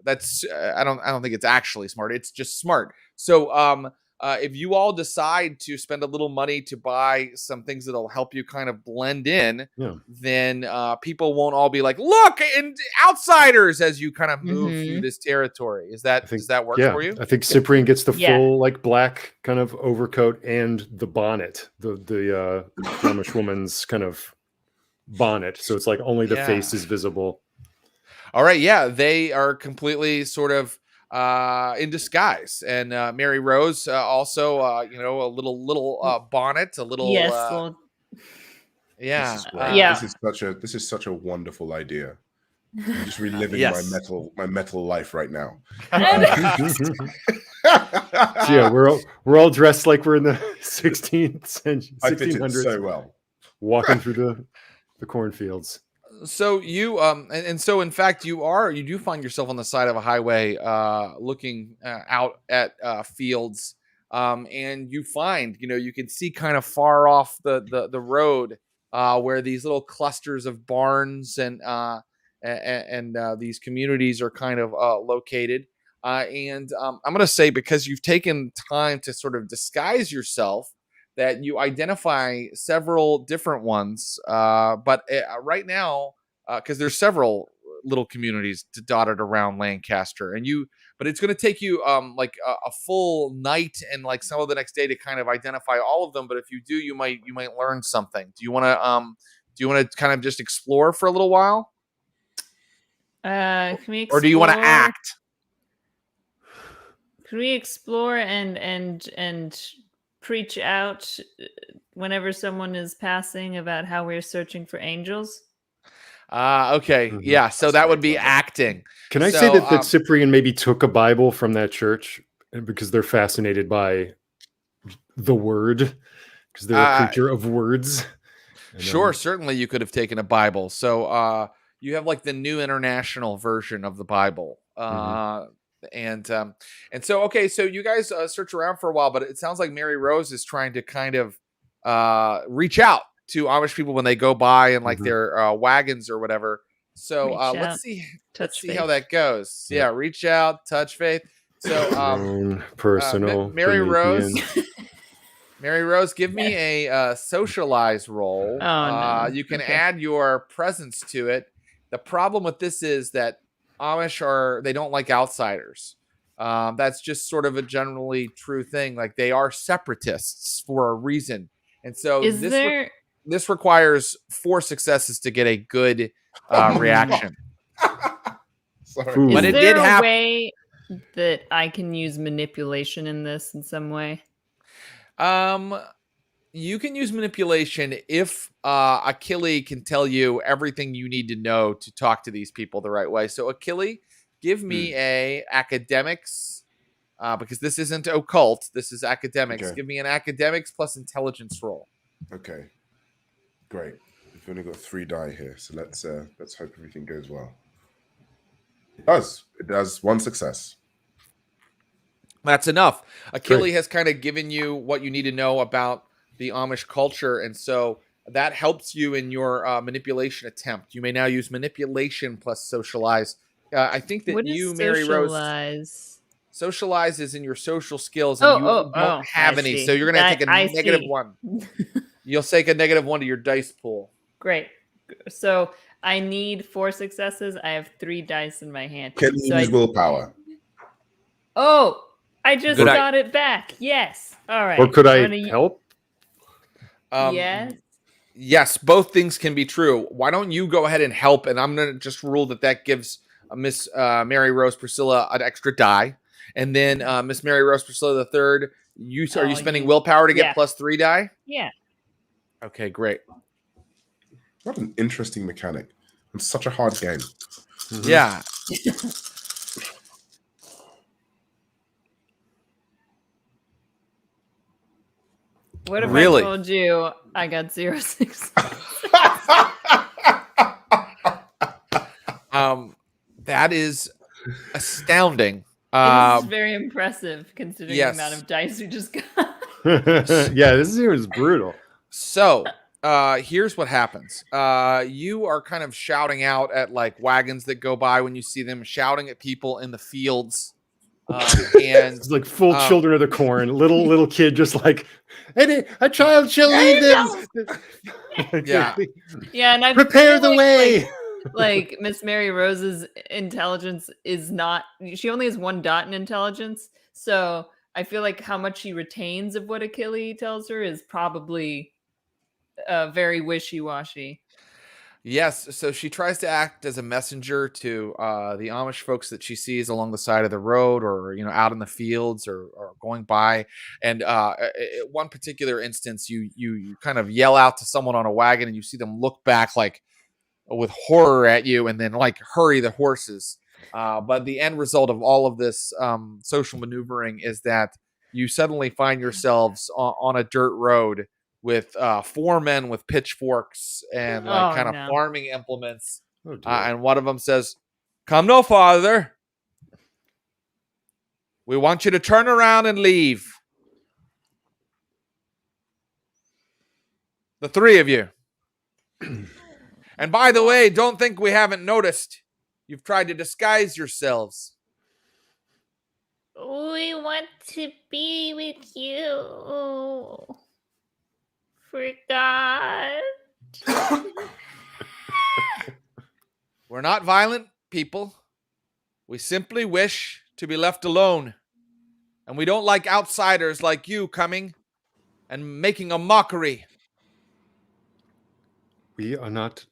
that's, I don't think it's actually smart. It's just smart. So if you all decide to spend a little money to buy some things that'll help you kind of blend in, then people won't all be like, look, and outsiders as you kind of move through this territory. Does that work for you? I think Cyprian gets the full like black kind of overcoat and the bonnet, the Amish woman's kind of bonnet. So it's like only the face is visible. All right. Yeah. They are completely sort of in disguise, and Mary Rose also you know, a little bonnet, a little this is such a wonderful idea. I'm just reliving my metal life right now. So yeah, we're all dressed like we're in the 16th century, 1600s. I fit it so well, walking through the cornfields. So you and so in fact you do find yourself on the side of a highway looking out at fields, and you find, you know, you can see kind of far off the road where these little clusters of barns and these communities are kind of located, and I'm gonna say, because you've taken time to sort of disguise yourself, that you identify several different ones, but right now, because there's several little communities dotted around Lancaster, but it's going to take you like a full night and like some of the next day to kind of identify all of them. But if you do, you might learn something. Do you want to kind of just explore for a little while? Can we explore? Or do you want to act? Can we explore and preach out whenever someone is passing about how we're searching for angels? Okay. Yeah. So that would be acting. Can I say that Cyprian maybe took a Bible from that church because they're fascinated by the word, because they're a creature of words? Sure. Certainly you could have taken a Bible. So you have like the New International Version of the Bible. And so, okay, so you guys search around for a while, but it sounds like Mary Rose is trying to kind of reach out to Amish people when they go by in like their wagons or whatever. So let's see how that goes. Yeah, reach out, touch faith. So personal Mary Rose. Mary Rose, give me a socialize roll. You can add your presence to it. The problem with this is that Amish they don't like outsiders. That's just sort of a generally true thing. Like, they are separatists for a reason. And so this requires 4 successes to get a good reaction. Sorry. But is there a way that I can use manipulation in this in some way? You can use manipulation if Achille can tell you everything you need to know to talk to these people the right way. So Achille, give me a academics, because this isn't occult. This is academics. Okay. Give me an academics plus intelligence roll. Okay, great. We've only got 3 die here, so let's hope everything goes well. It does. It does. 1 success. That's enough. Achille has kind of given you what you need to know about the Amish culture, and so that helps you in your manipulation attempt. You may now use manipulation plus socialize. I think that Mary Rose, socialize is in your social skills, and you don't have any, so you're going to take a -1. You'll take a -1 to your dice pool. Great. So I need 4 successes. I have 3 dice in my hand. Can you So use willpower? Oh, I just Could I- got it back. Yes. All right. Or could I I'm gonna- help? Yes. Yes, both things can be true. Why don't you go ahead and help? And I'm gonna just rule that gives Miss Mary Rose Priscilla an extra die, and then Miss Mary Rose Priscilla the third. Are you spending willpower to get yeah. +3 die? Yeah. Okay, great. What an interesting mechanic. It's such a hard game. Mm-hmm. Yeah. What if Really? I told you I got 0 6? That is astounding. This is very impressive considering yes. the amount of dice we just got. Yeah, this here is brutal. So here's what happens. You are kind of shouting out at like wagons that go by when you see them, shouting at people in the fields. And It's like full children of the corn. Little kid just like, a child shall lead them. Yeah. Yeah, and I Prepare feel the way. Like Miss Mary Rose's intelligence is not. She only has 1 dot in intelligence, so I feel like how much she retains of what Achille tells her is probably very wishy-washy. yes, so she tries to act as a messenger to the Amish folks that she sees along the side of the road, or out in the fields, or going by. And at one particular instance, you kind of yell out to someone on a wagon, and you see them look back like with horror at you, and then like hurry the horses. But the end result of all of this social maneuvering is that you suddenly find yourselves on a dirt road with 4 men with pitchforks and like kind of farming implements. Oh, dear. And one of them says, "Come no farther. We want you to turn around and leave. The 3 of you. And by the way, don't think we haven't noticed. You've tried to disguise yourselves." We want to be with you. Forgot. We're not violent people. We simply wish to be left alone. And we don't like outsiders like you coming and making a mockery. We are not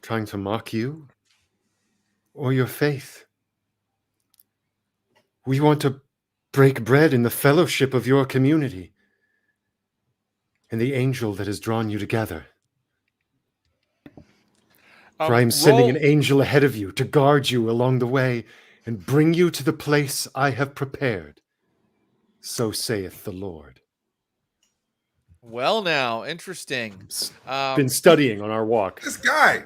trying to mock you or your faith. We want to break bread in the fellowship of your community and the angel that has drawn you together. For I am sending an angel ahead of you to guard you along the way and bring you to the place I have prepared. So saith the Lord. Well, now, interesting. Been studying on our walk. This guy.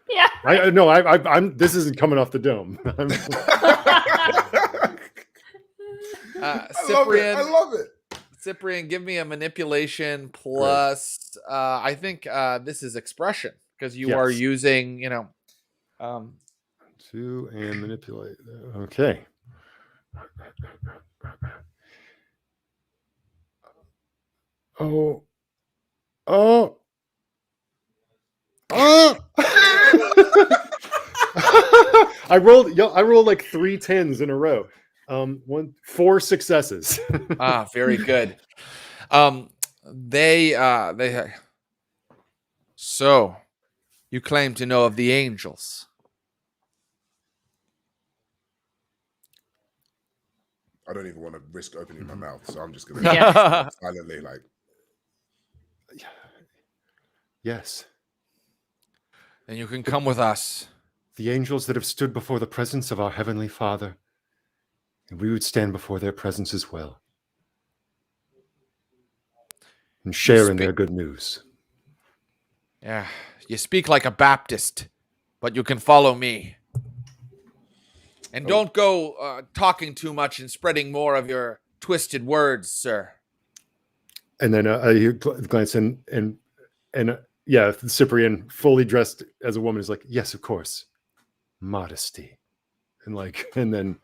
Yeah. I'm. This isn't coming off the dome. Cyprian, I love it. Cyprian, give me a manipulation plus. I think this is expression, because you are using, 2 and manipulate. Okay. Oh. I rolled like 3 10s in a row. 4 successes. Very good. So you claim to know of the angels. I don't even want to risk opening my mouth, so I'm just gonna silently like. Yes. Then you can come with us. The angels that have stood before the presence of our Heavenly Father, and we would stand before their presence as well and share in their good news. Yeah, you speak like a Baptist, but you can follow me. And don't go talking too much and spreading more of your twisted words, sir. And then you glance in, and Cyprian, fully dressed as a woman, is like, "Yes, of course, modesty," and then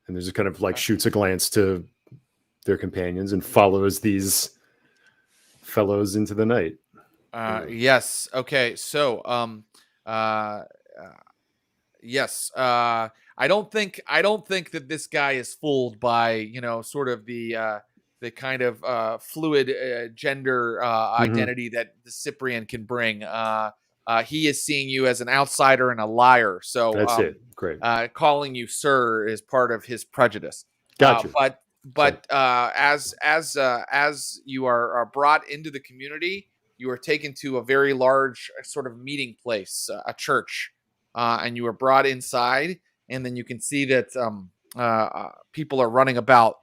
there's just kind of like shoots a glance to their companions and follows these fellows into the night. Yes. Okay. So, yes. I don't think that this guy is fooled by sort of the kind of fluid gender identity that the Cyprian can bring. He is seeing you as an outsider and a liar. So That's it. Great. calling you sir is part of his prejudice. Gotcha. But as you are brought into the community, you are taken to a very large sort of meeting place, a church, and you are brought inside, and then you can see that people are running about,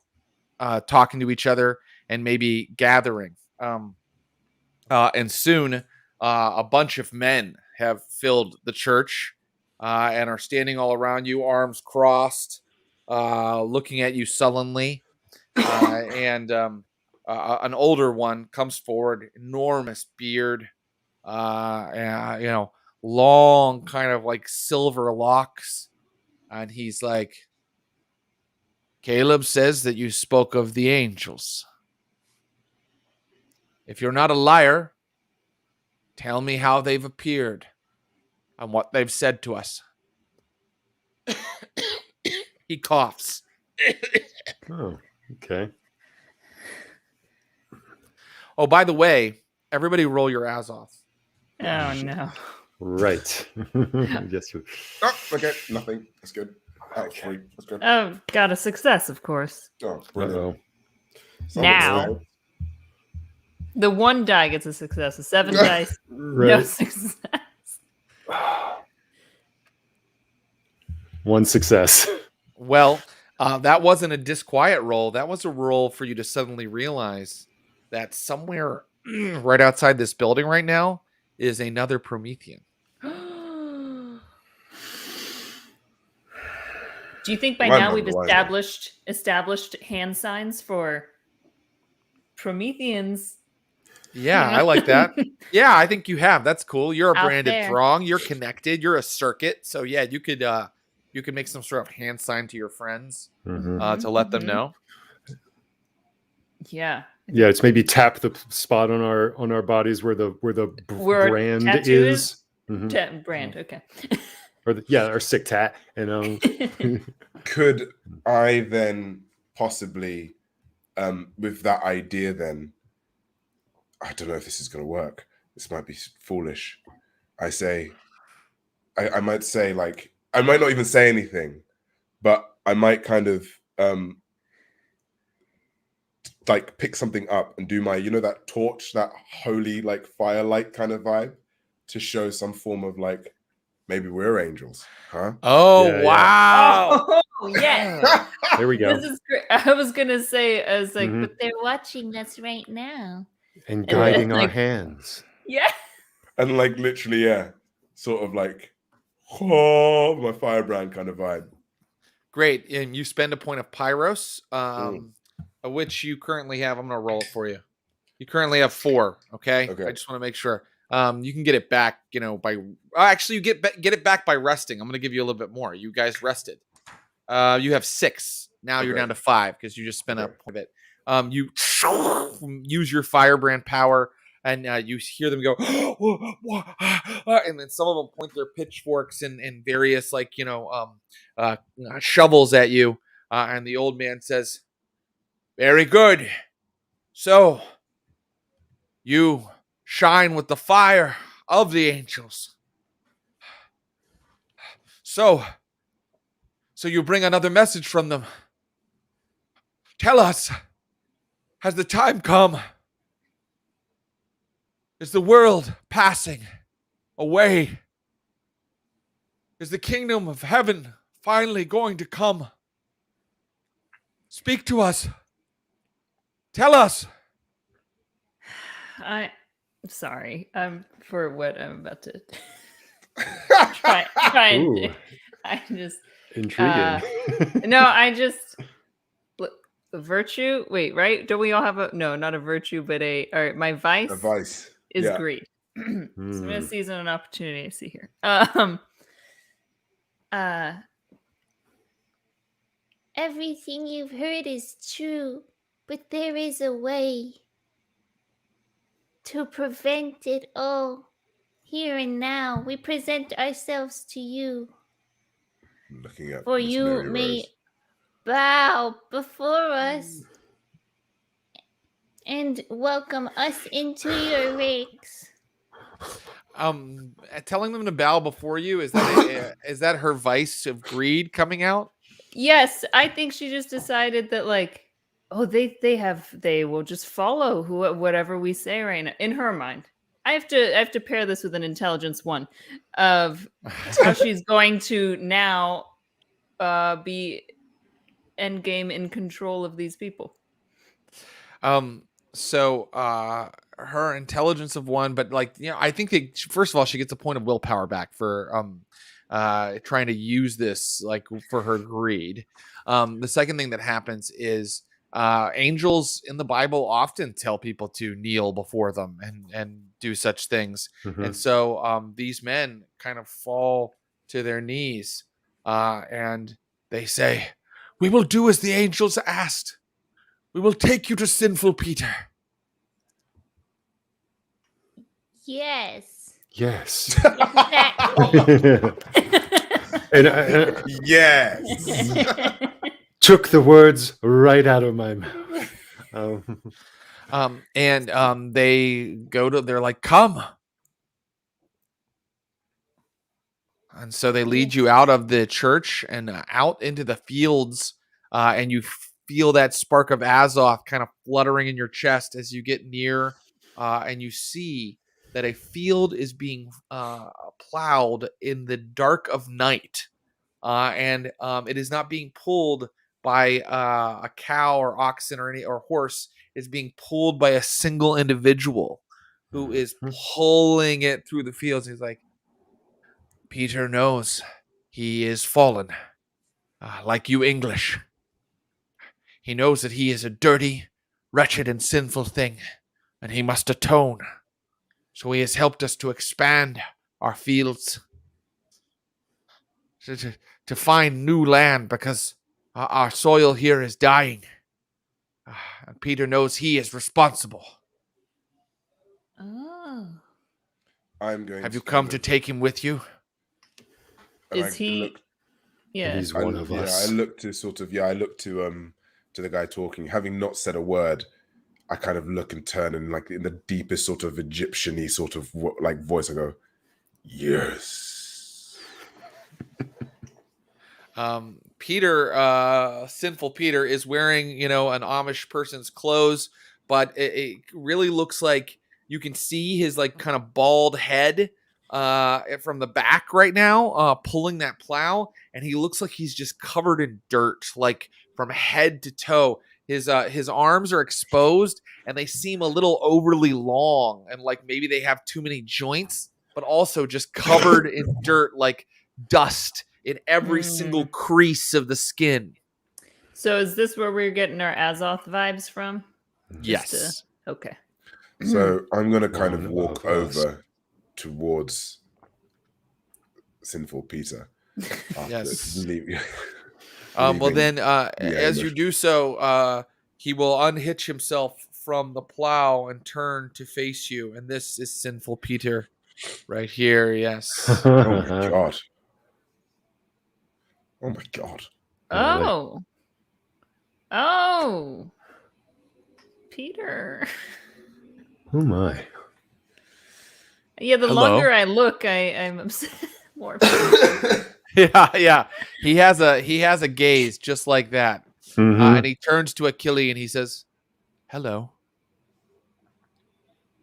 talking to each other, and maybe gathering. And soon, a bunch of men have filled the church and are standing all around you, arms crossed, looking at you sullenly. And an older one comes forward, enormous beard, long kind of like silver locks. And he's like, Caleb says that you spoke of the angels. If you're not a liar, tell me how they've appeared and what they've said to us. He coughs. Oh, okay. Oh, by the way, everybody roll your ass off. Oh no. Right. Yes. Oh, okay, nothing. That's good. Oh, sweet. That's good. Oh, got a success, of course. Oh, brilliant. Uh-oh. Now. The one die gets a success. The 7 dice, no Right. success. One success. Well, that wasn't a disquiet roll. That was a roll for you to suddenly realize that somewhere right outside this building right now is another Promethean. Do you think by Why now not? we've Why not? established hand signs for Prometheans? Yeah, I like that. Yeah, I think you have. That's cool. You're a Out branded there. throng. You're connected. You're a circuit. So yeah, you could make some sort of hand sign to your friends Mhm. to let them Mhm. know. Yeah. Yeah, it's maybe tap the spot on our bodies where the Where our brand tattoo is. Mhm. Brand. Okay. Or our sick tat. And Could I then possibly, with that idea, then I don't know if this is going to work. This might be foolish. I might say, like, I might not even say anything, but I might kind of like pick something up and do my, that torch, that holy like firelight kind of vibe, to show some form of like, maybe we're angels, huh? Oh Yeah, yeah. wow! Oh yes. there we go. This is great. I was gonna say, I was like, Mhm. but They're watching us right now. And then, guiding our like- hands. yeah. And like literally, yeah, sort of like, oh, my firebrand kind of vibe. Great, and you spend a point of Pyros, which you currently have. I'm gonna roll it for you. You currently have 4. Okay. Okay. I just want to make sure. You can get it back. By actually, you get it back by resting. I'm gonna give you a little bit more. You guys rested. You have 6. Now you're Okay. down to 5 because you just spent a Okay. point of it. You use your firebrand power, and you hear them go, and then some of them point their pitchforks and various shovels at you. And the old man says, "Very good. So you shine with the fire of the angels. So you bring another message from them. Tell us, has the time come? Is the world passing away? Is the kingdom of heaven finally going to come? Speak to us. Tell us." I'm sorry. For what I'm about to try and Ooh. do. I just Intriguing. no. I just virtue. Wait, right? Don't we all have not a virtue, but all right. My vice Advice. is Yeah. greed. So I'm gonna Hmm. seize on an opportunity to see here. Everything you've heard is true, but there is a way. to prevent it all. Here and now, we present ourselves to you, Looking at for Miss you Mary may Rose. bow before us and welcome us into your ranks. Telling them to bow before you, is that is that her vice of greed coming out? Yes, I think she just decided that like, oh, they will just follow whatever we say right now in her mind. I have to pair this with an intelligence one of how she's going to now be endgame in control of these people. So her intelligence of 1, but like, I think that first of all she gets a point of willpower back for trying to use this like for her greed. The second thing that happens is angels in the Bible often tell people to kneel before them and do such things. And so these men kind of fall to their knees and they say, "We will do as the angels asked. We will take you to sinful Peter." Yes. Yes. Exactly. And I Yes. took the words right out of my mouth. They go to, they're like, "Come." And so they lead you out of the church and out into the fields, and you feel that spark of Azoth kind of fluttering in your chest as you get near, and you see that a field is being plowed in the dark of night, and it is not being pulled by a cow or oxen or horse. It's being pulled by a single individual who is pulling it through the fields. He's like, "Peter knows he is fallen, like you English. He knows that he is a dirty, wretched, and sinful thing, and he must atone. So he has helped us to expand our fields, to find new land, because our soil here is dying. And Peter knows he is responsible. Oh. I'm going. Have you to come kind to of- take him with you?" and Is he? Look, Yeah. He's one of us. I look to to the guy talking, having not said a word. I kind of look and turn and like in the deepest sort of Egyptian-y sort of like voice, I go, "Yes." Peter, sinful Peter, is wearing, an Amish person's clothes, but it really looks like you can see his like kind of bald head from the back right now, pulling that plow, and he looks like he's just covered in dirt, like from head to toe. His arms are exposed, and they seem a little overly long, and like maybe they have too many joints, but also just covered in dirt, like dust in every single crease of the skin. So is this where we're getting our Azoth vibes from? Yes. Okay. So I'm going to kind of One walk of us. over towards sinful Peter. Yes. Leaving- Well, then, Yeah, as you do so, he will unhitch himself from the plow and turn to face you. And this is sinful Peter right here. Yes. Oh my god. Oh my god. Oh. Oh. Peter. Oh my. Yeah, the Hello? longer I look, I'm upset more. upset. Yeah. He has a gaze just like that. And he turns to Achille and he says, "Hello."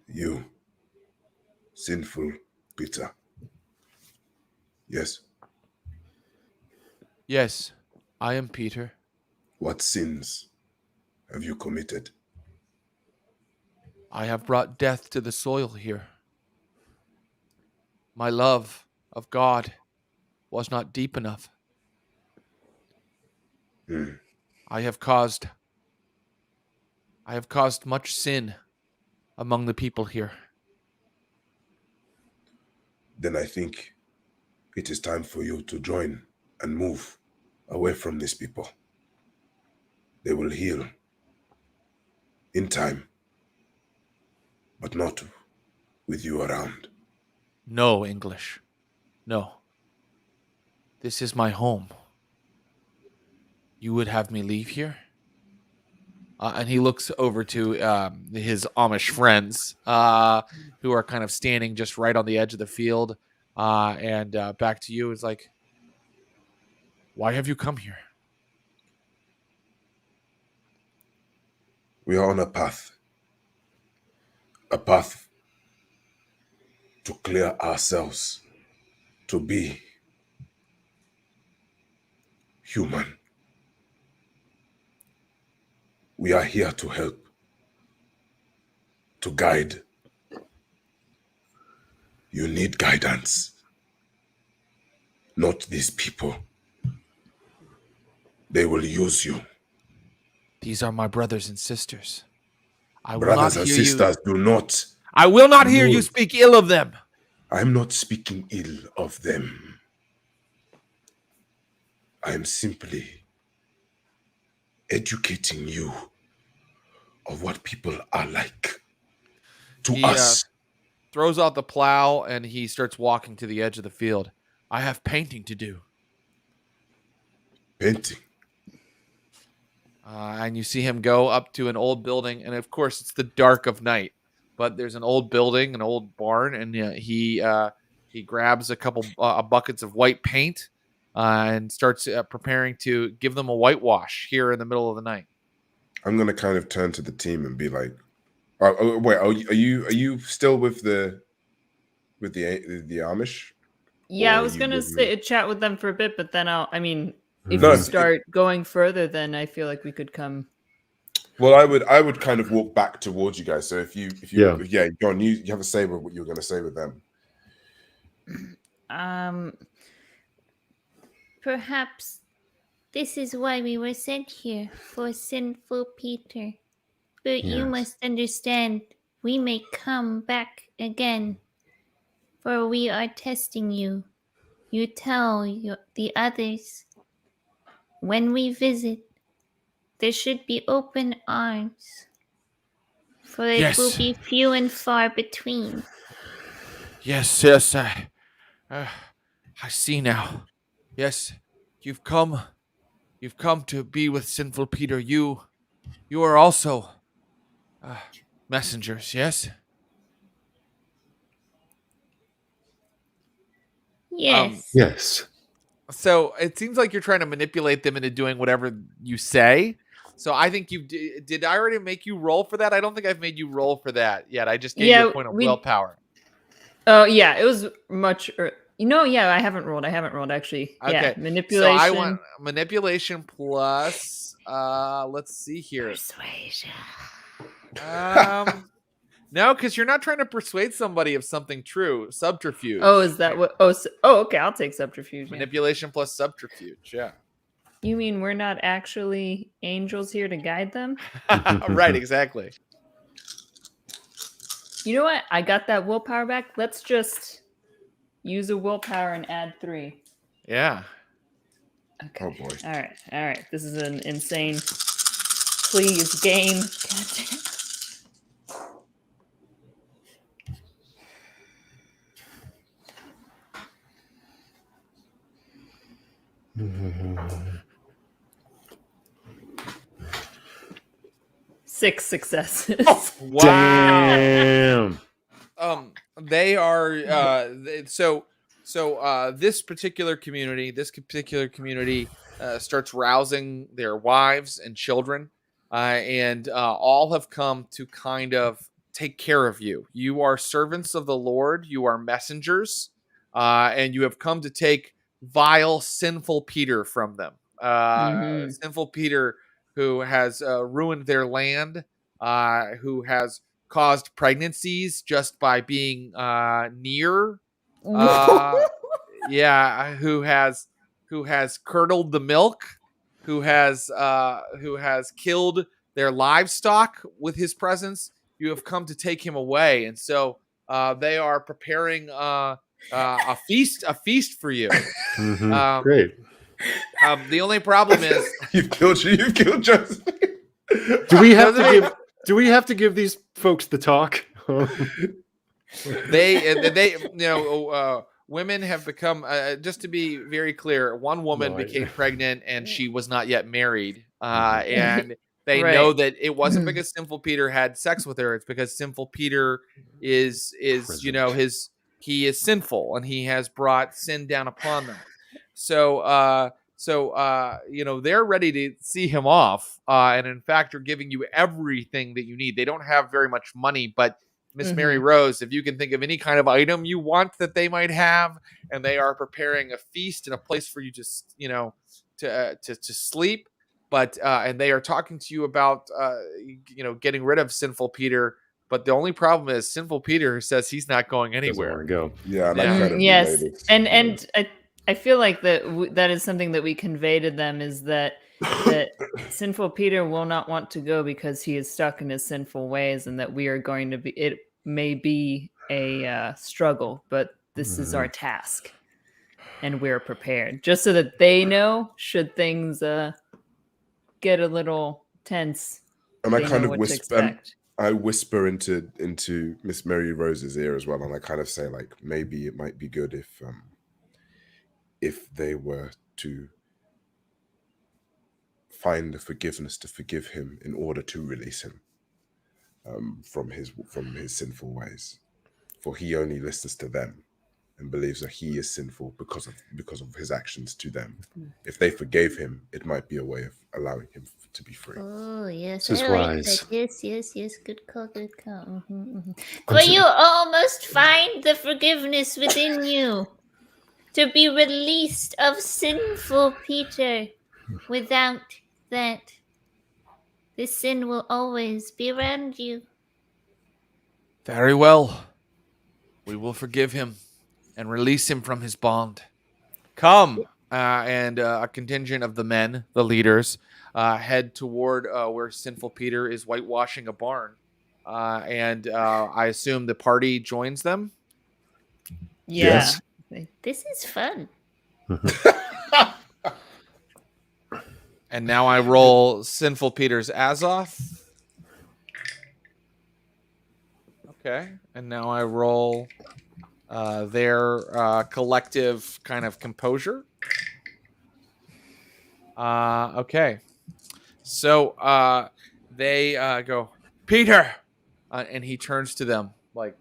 You, sinful Peter. Yes. "Yes, I am Peter. What sins have you committed? I have brought death to the soil here. My love of God was not deep enough. I have caused much sin among the people here. Then I think it is time for you to join and move away from these people. They will heal in time. but not with you around. No, English. No. This is my home. You would have me leave here? And he looks over to his Amish friends who are kind of standing just right on the edge of the field. And back to you is like, why have you come here? We are on a path to clear ourselves, to be human. We are here to help, to guide. You need guidance, not these people. They will use you. These are my brothers and sisters. I will Brothers not and hear sisters, do not. I will not hear you No. speak ill of them. I'm not speaking ill of them. I am simply educating you of what people are like to He, us. Throws out the plow and he starts walking to the edge of the field. I have painting to do. Painting. And you see him go up to an old building, and of course it's the dark of night. But there's an old building, an old barn, and he grabs a couple buckets of white paint and starts preparing to give them a whitewash here in the middle of the night. I'm gonna kind of turn to the team and be like, "Wait, are you still with the Amish?" Yeah, I Or was you gonna with me? chat with them for a bit, but then if No, we if- start going further, then I feel like we could come. Well, I would kind of walk back towards you guys. So if you John, you have a say with what you were gonna say with them. Perhaps this is why we were sent here, for sinful Peter. But you Yes. must understand, we may come back again, for we are testing you. You tell the others, when we visit, there should be open arms, for it Yes. will be few and far between. Yes, I see now. Yes, you've come to be with sinful Peter. You are also messengers. Yes. Yes. Yes. So it seems like you're trying to manipulate them into doing whatever you say. So I think you did. I already make you roll for that. I don't think I've made you roll for that yet. I just gave you a point of willpower. Oh yeah, it was much. Yeah, I haven't rolled actually. Okay. Yeah, manipulation. So I want manipulation plus. Let's see here. Persuasion. No, because you're not trying to persuade somebody of something true. Subterfuge. Oh, is that what? Okay. I'll take subterfuge. Yeah. Manipulation plus subterfuge. Yeah. You mean we're not actually angels here to guide them? Right. Exactly. You know what? I got that willpower back. Let's just use a willpower and add 3. Yeah. Okay. Oh boy. All right. This is an insane. Please, game. Goddamn. Six successes. Wow. Damn. They are this particular community starts rousing their wives and children, and all have come to kind of take care of you. You are servants of the Lord. You are messengers, and you have come to take vile, sinful Peter from them. Sinful Peter, who has ruined their land, who has caused pregnancies just by being near. Yeah, who has curdled the milk, who has killed their livestock with his presence. You have come to take him away, and so they are preparing a feast for you. Great. The only problem is You've killed Joseph. Do we have to give these folks the talk? Women have become, just to be very clear, one woman became pregnant and she was not yet married. And they know that it wasn't because Sinful Peter had sex with her. It's because Sinful Peter is he is sinful and he has brought sin down upon them. So they're ready to see him off. And in fact, are giving you everything that you need. They don't have very much money, but Miss Mary Rose, if you can think of any kind of item you want that they might have, and they are preparing a feast and a place for you to sleep, but and they are talking to you about getting rid of Sinful Peter. But the only problem is Sinful Peter says he's not going anywhere. Go. Yeah, yes, and I feel like that is something that we convey to them is that Sinful Peter will not want to go because he is stuck in his sinful ways, and that we are going to be. It may be a struggle, but this is our task, and we're prepared, just so that they know should things get a little tense. And I kind of whisper. I whisper into Miss Mary Rose's ear as well, and I kind of say, like, maybe it might be good if they were to find the forgiveness to forgive him in order to release him from his sinful ways, for he only listens to them and believes that he is sinful because of his actions to them. If they forgave him, it might be a way of allowing him to be free. Oh yes, this is wise. Yes. Good call. But you almost find the forgiveness within you to be released of Sinful Peter. Without that, the sin will always be around you. Very well. We will forgive him and release him from his bond. Come. And a contingent of the men, the leaders, head toward where Sinful Peter is whitewashing a barn. And I assume the party joins them? Yeah. Yes. This is fun. And now I roll Sinful Peter's Azoth. Okay. And now I roll their collective kind of composure. Okay. So they go, Peter! And he turns to them like,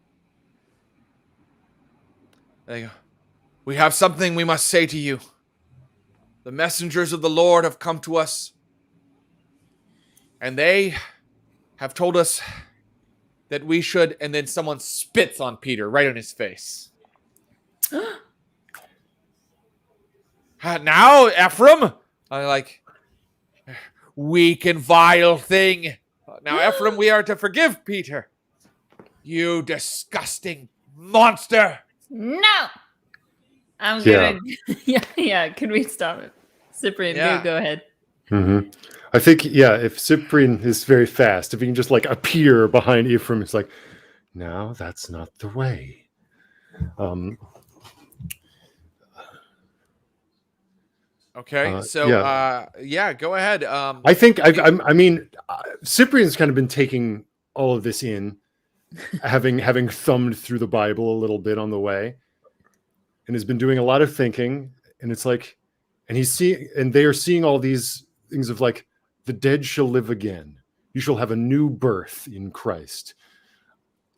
they go, we have something we must say to you. The messengers of the Lord have come to us, and they have told us that we should, and then someone spits on Peter right on his face. Now, Ephraim, I like, weak and vile thing. Now, Ephraim, we are to forgive Peter. You disgusting monster. No. I'm gonna. Yeah. Can we stop it, Cyprian? Yeah. Go ahead. Mm-hmm. I think, if Cyprian is very fast, if he can just like appear behind Ephraim, it's like, no, that's not the way. Okay, go ahead. I think I mean, Cyprian's kind of been taking all of this in, having thumbed through the Bible a little bit on the way, and has been doing a lot of thinking. And it's like, and they are seeing all these things of like, the dead shall live again. You shall have a new birth in Christ.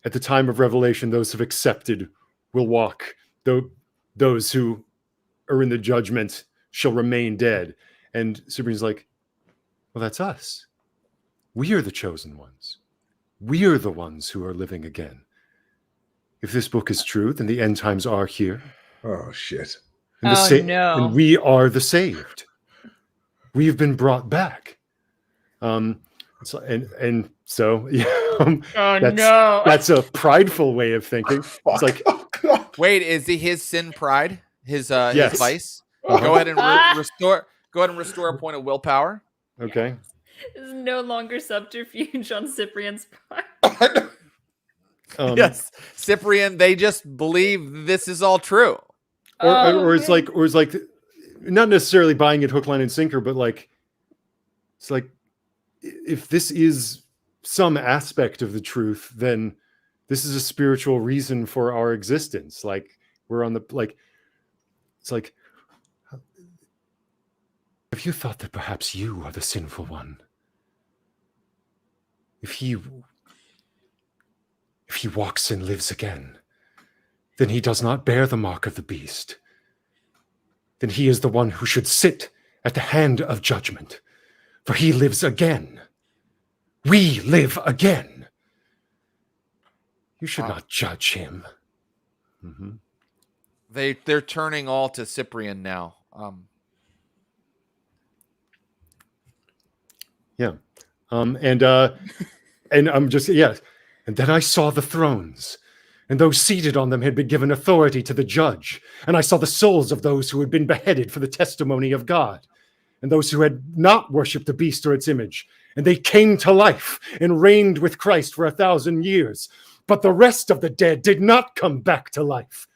At the time of Revelation, those who have accepted will walk. Those who are in the judgment shall remain dead. And Cyprian's like, well, that's us. We are the chosen ones. We are the ones who are living again. If this book is true, then the end times are here. Oh, shit. And no. And we are the saved. We've been brought back. So that's a prideful way of thinking. It's like, wait, is his sin pride? His yes. his vice? Go ahead and restore. Go ahead and restore a point of willpower. Okay. This is no longer subterfuge on Cyprian's part. Yes, Cyprian. They just believe this is all true. Or it's like, not necessarily buying it hook, line, and sinker, but like, it's like, if this is some aspect of the truth, then This is a spiritual reason for our existence. Like we're on the it's like, have you thought that perhaps you are the sinful one? If he walks and lives again, then he does not bear the mark of the beast. Then he is the one who should sit at the hand of judgment, for he lives again. We live again. You should not judge him. Mm-hmm. They're turning all to Cyprian now. Yeah. And I'm just, yes. And then I saw the thrones, and those seated on them had been given authority to the judge. And I saw the souls of those who had been beheaded for the testimony of God, and those who had not worshipped the beast or its image. And they came to life and reigned with Christ for 1,000 years. But the rest of the dead did not come back to life.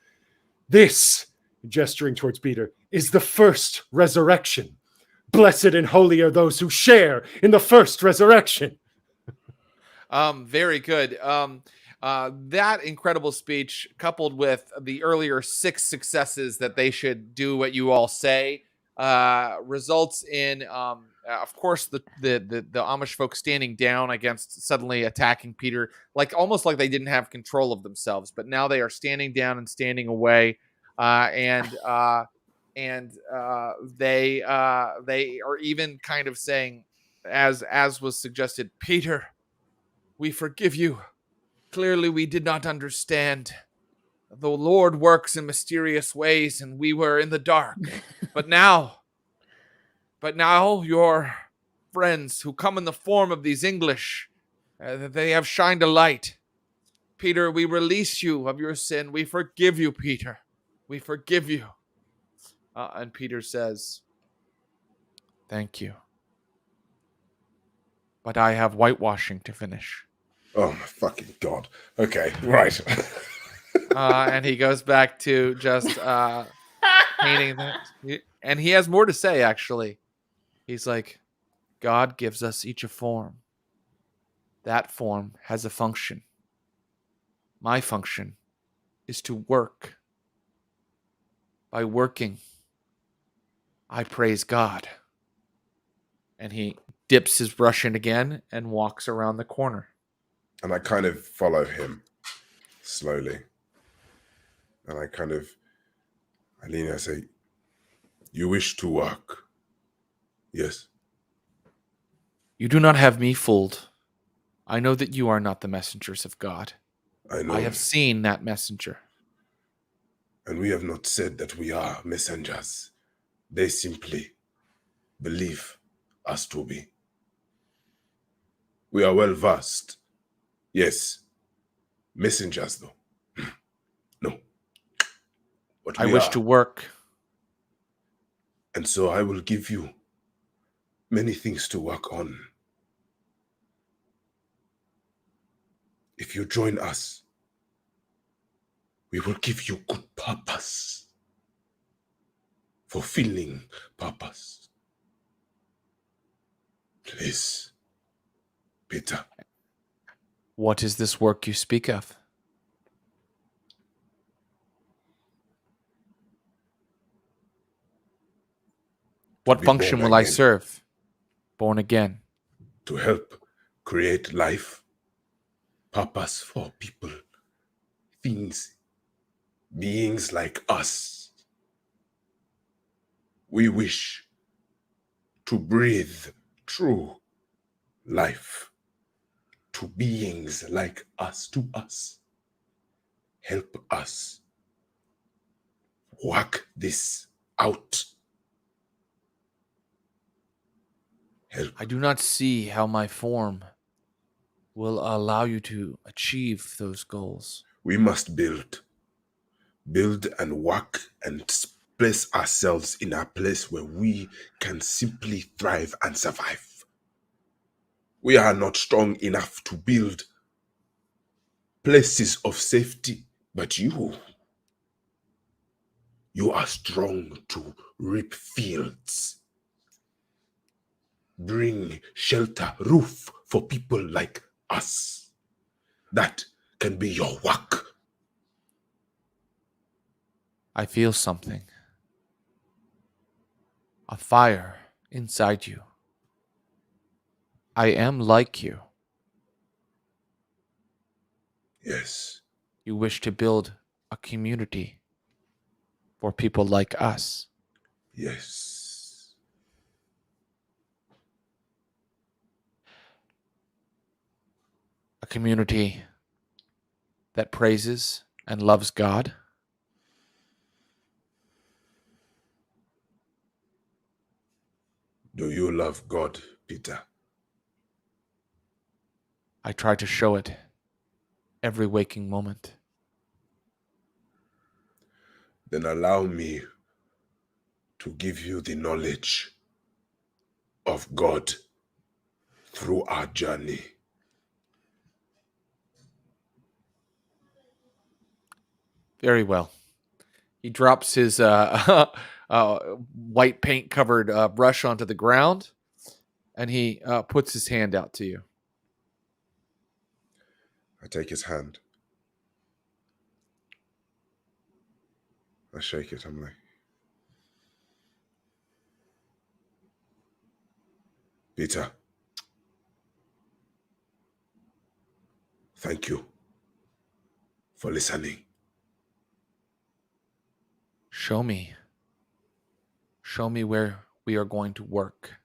This, gesturing towards Peter, is the first resurrection. Blessed and holy are those who share in the first resurrection. Very good. That incredible speech, coupled with the earlier 6 successes that they should do what you all say, results in, of course, the Amish folk standing down against suddenly attacking Peter, almost like they didn't have control of themselves. But now they are standing down and standing away, and they are even kind of saying, as was suggested, Peter, we forgive you. Clearly, we did not understand. The Lord works in mysterious ways, and we were in the dark. But now your friends who come in the form of these English, they have shined a light. Peter, we release you of your sin. We forgive you, Peter. We forgive you. And Peter says, thank you. But I have whitewashing to finish. Oh my fucking God. Okay, right. And he goes back to just painting that. And he has more to say, actually. He's like, God gives us each a form. That form has a function. My function is to work. By working, I praise God. And he dips his brush in again and walks around the corner. And I kind of follow him slowly. And I lean and I say, you wish to work? Yes. You do not have me fooled. I know that you are not the messengers of God. I know. I have seen that messenger. And we have not said that we are messengers. They simply believe us to be. We are well versed. Yes. Messengers, though. No. But I wish to work. And so I will give you many things to work on. If you join us, we will give you good purpose. Fulfilling purpose. Please, Peter. What is this work you speak of? What function will I serve? Born again. To help create life, purpose for people, things, beings like us. We wish to breathe true life to beings like us, to us. Help us work this out. Help. I do not see how my form will allow you to achieve those goals. We must build and work and place ourselves in a place where we can simply thrive and survive. We are not strong enough to build places of safety, but you are strong to reap fields, bring shelter, roof for people like us that can be your work. I feel something. A fire inside you. I am like you. Yes. You wish to build a community for people like us. Yes. A community that praises and loves God. Do you love God, Peter? I try to show it every waking moment. Then allow me to give you the knowledge of God through our journey. Very well. He drops his white paint covered brush onto the ground, and he puts his hand out to you. I take his hand. I shake it. I'm like, Peter, thank you for listening. Show me. Show me where we are going to work.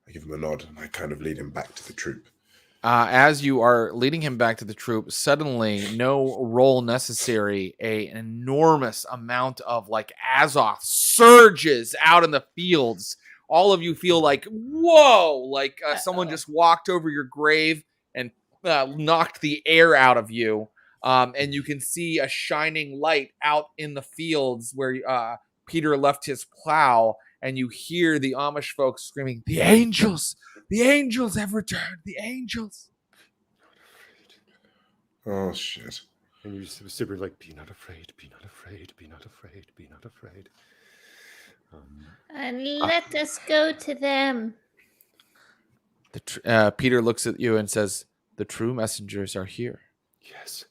I give him a nod and I kind of lead him back to the troop. As you are leading him back to the troop, suddenly, no roll necessary, an enormous amount of like Azoth surges out in the fields. All of you feel like, whoa, like someone just walked over your grave and knocked the air out of you. And you can see a shining light out in the fields where Peter left his plow, and you hear the Amish folks screaming, "The angels! The angels have returned! The angels!" Oh, shit. And you just whisper like, "Be not afraid, be not afraid, be not afraid, be not afraid." And let us go to them. Peter looks at you and says, "The true messengers are here." Yes.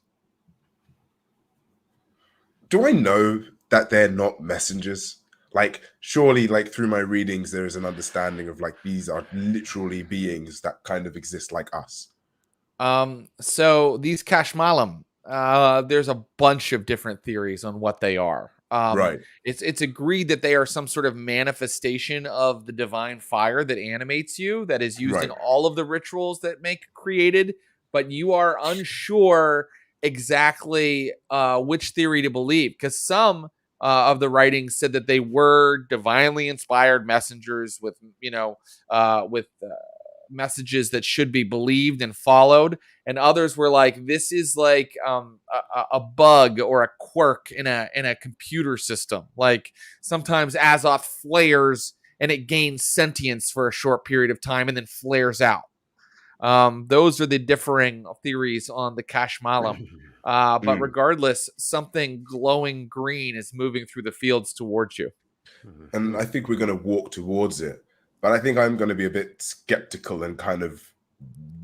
Do I know that they're not messengers? Like, surely, like, through my readings, there is an understanding of, like, these are literally beings that kind of exist like us. So these Kashmalim, there's a bunch of different theories on what they are. Right. It's agreed that they are some sort of manifestation of the divine fire that animates you, that is used in Right. all of the rituals that make created, but you are unsure exactly which theory to believe, because some of the writings said that they were divinely inspired messengers with messages that should be believed and followed, and others were like, this is like a bug or a quirk in a computer system. Like sometimes Azoth flares and it gains sentience for a short period of time and then flares out. Those are the differing theories on the Kashmalim. But regardless, something glowing green is moving through the fields towards you. And I think we're going to walk towards it. But I think I'm going to be a bit skeptical and kind of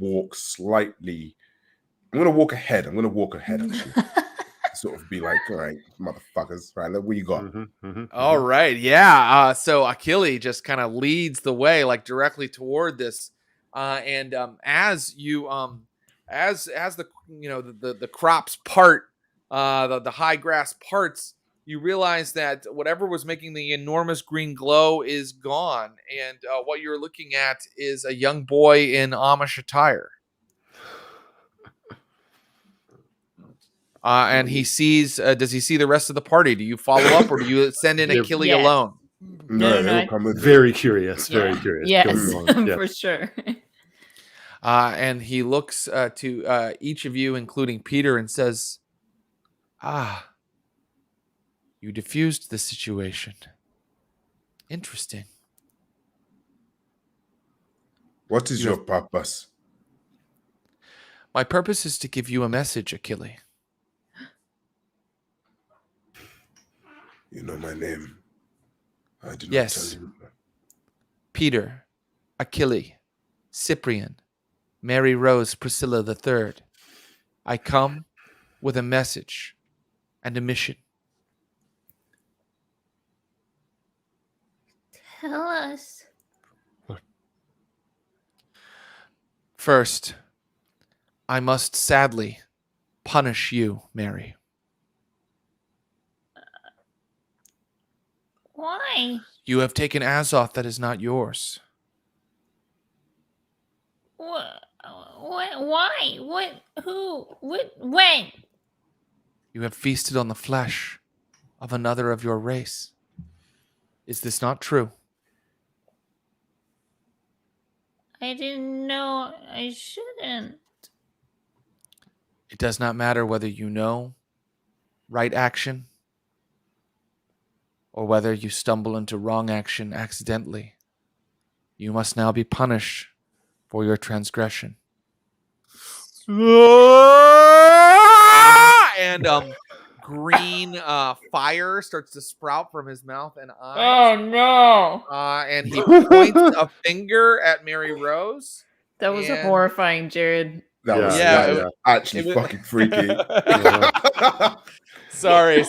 walk slightly. I'm going to walk ahead. Actually. Sort of be like, all right, motherfuckers. Right, look what you got. All right. Yeah. So Achille just kind of leads the way, like directly toward this. And as you as the crops part, the high grass parts, you realize that whatever was making the enormous green glow is gone, and what you're looking at is a young boy in Amish attire. And he sees. Does he see the rest of the party? Do you follow up, or do you send in Achille Yeah. alone? No, he'll come with Very curious. Very Yeah. curious. Yes, Go on. Yeah. for sure. And he looks to each of you, including Peter, and says, "Ah, you diffused the situation. Interesting. What is your purpose? My purpose is to give you a message, Achille." You know my name. I did not Yes. tell you. Peter, Achille, Cyprian, Mary Rose Priscilla III, I come with a message and a mission. Tell us. First, I must sadly punish you, Mary. Why? You have taken Azoth that is not yours. What? Why? What? Who? What? When? You have feasted on the flesh of another of your race. Is this not true? I didn't know I shouldn't. It does not matter whether you know right action or whether you stumble into wrong action accidentally. You must now be punished for your transgression. And green fire starts to sprout from his mouth and eyes. Oh no! And he points a finger at Mary Rose. That was And- horrifying, Jared. That was, Yeah, that it was was- actually it was- fucking freaky. sorry.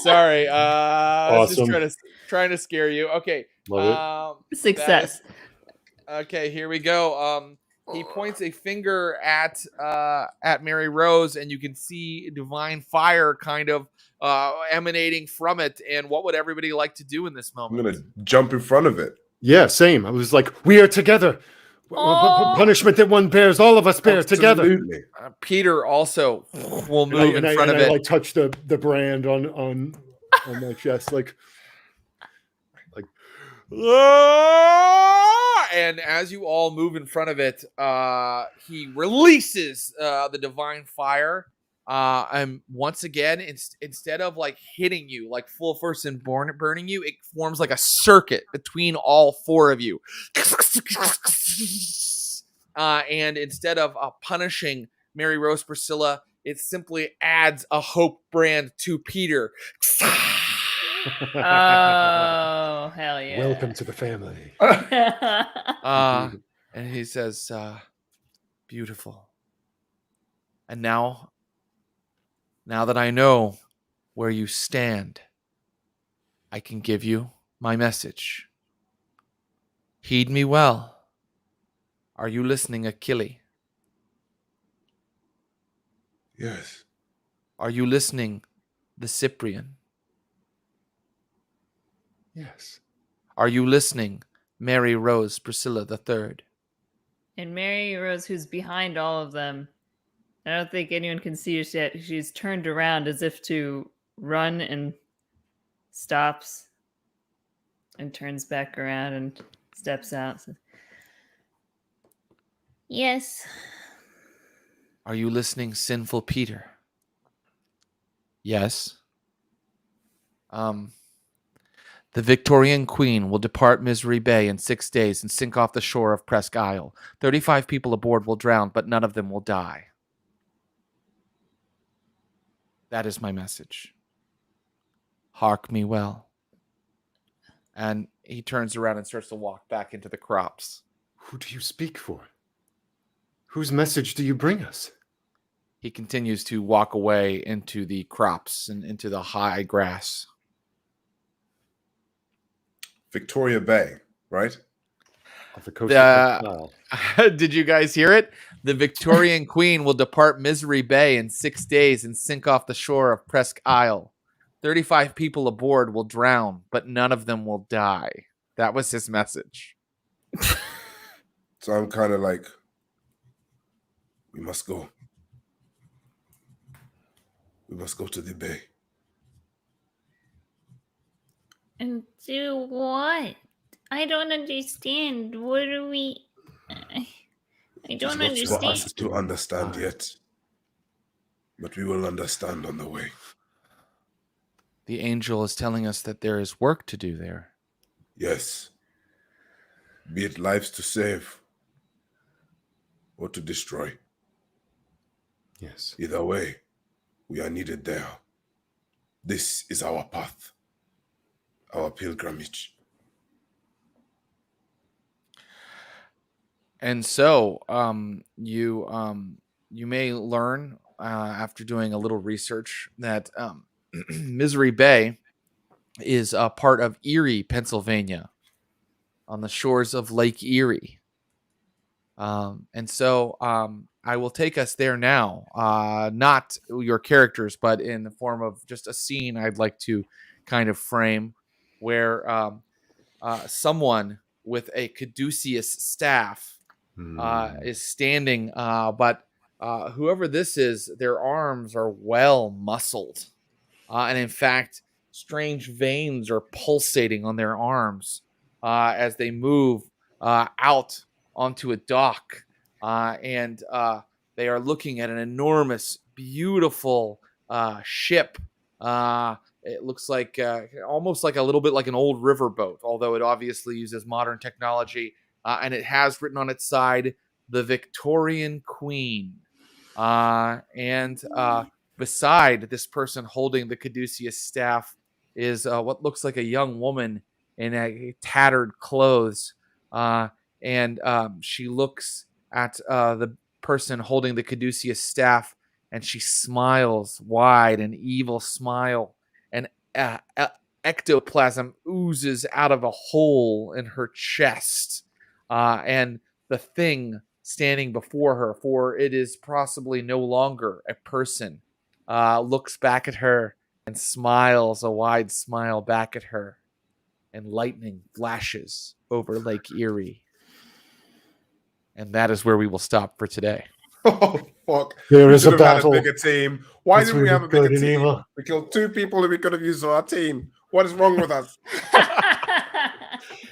I was just Awesome. trying to scare you. Okay. Love Success. Okay, here we go. He points a finger at Mary Rose, and you can see divine fire kind of emanating from it. And what would everybody like to do in this I'm moment? gonna jump in front of it. Yeah, same. I was like, we are together. Oh. Punishment that one bears, all of us bear together. Absolutely. Peter also will And move in front of I it. like touch the brand on my chest, like And as you all move in front of it, he releases the divine fire. And once again, instead of like hitting you like full force and burning you, it forms like a circuit between all four of you. And instead of punishing Mary Rose Priscilla, it simply adds a hope brand to Peter. Oh, hell yeah. welcome to the family. And he says, beautiful. And now that I know where you stand, I can give you my message. Heed me well. Are you listening, Achille? Yes. Are you listening, the Cyprian? Yes. Oh, Are you listening, Mary Rose Priscilla III? And Mary Rose, who's behind all of them, I don't think anyone can see her yet. She's turned around as if to run and stops and turns back around and steps out. Yes. Are you listening, sinful Peter? Yes. The Victorian Queen will depart Misery Bay in 6 days and sink off the shore of Presque Isle. 35 people aboard will drown, but none of them will die. That is my message. Hark me well. And he turns around and starts to walk back into the crops. Who do you speak for? Whose message do you bring us? He continues to walk away into the crops and into the high grass. Victoria Bay, right? Off the coast of Nile. Did you guys hear it? The Victorian Queen will depart Misery Bay in 6 days and sink off the shore of Presque Isle. 35 people aboard will drown, but none of them will die. That was his message. So I'm kind of like, we must go. We must go to the bay. And do what? I don't understand. What are we? I It's don't not for understand. us to understand yet, but we will understand on the way. The angel is telling us that there is work to do there. Yes. Be it lives to save or to destroy. Yes. Either way, we are needed there. This is our path, our pilgrimage. And so you may learn after doing a little research that Misery Bay is a part of Erie, Pennsylvania, on the shores of Lake Erie. And so I will take us there now, not your characters, but in the form of just a scene I'd like to kind of frame where someone with a caduceus staff is standing, but whoever this is, their arms are well muscled. And in fact, strange veins are pulsating on their arms as they move out onto a dock. And they are looking at an enormous, beautiful ship. It looks like almost like a little bit like an old riverboat, although it obviously uses modern technology. And it has written on its side, the Victorian Queen. And beside this person holding the caduceus staff is what looks like a young woman in a tattered clothes. And she looks at the person holding the caduceus staff, and she smiles wide, an evil smile. And ectoplasm oozes out of a hole in her chest. And the thing standing before her, for it is possibly no longer a person, looks back at her and smiles a wide smile back at her. And lightning flashes over Lake Erie. And that is where we will stop for today. Oh, fuck. There We is a should have had battle. bigger team. Why didn't we between have a bigger good and team? evil. We killed 2 people who we could have used on our team. What is wrong with us?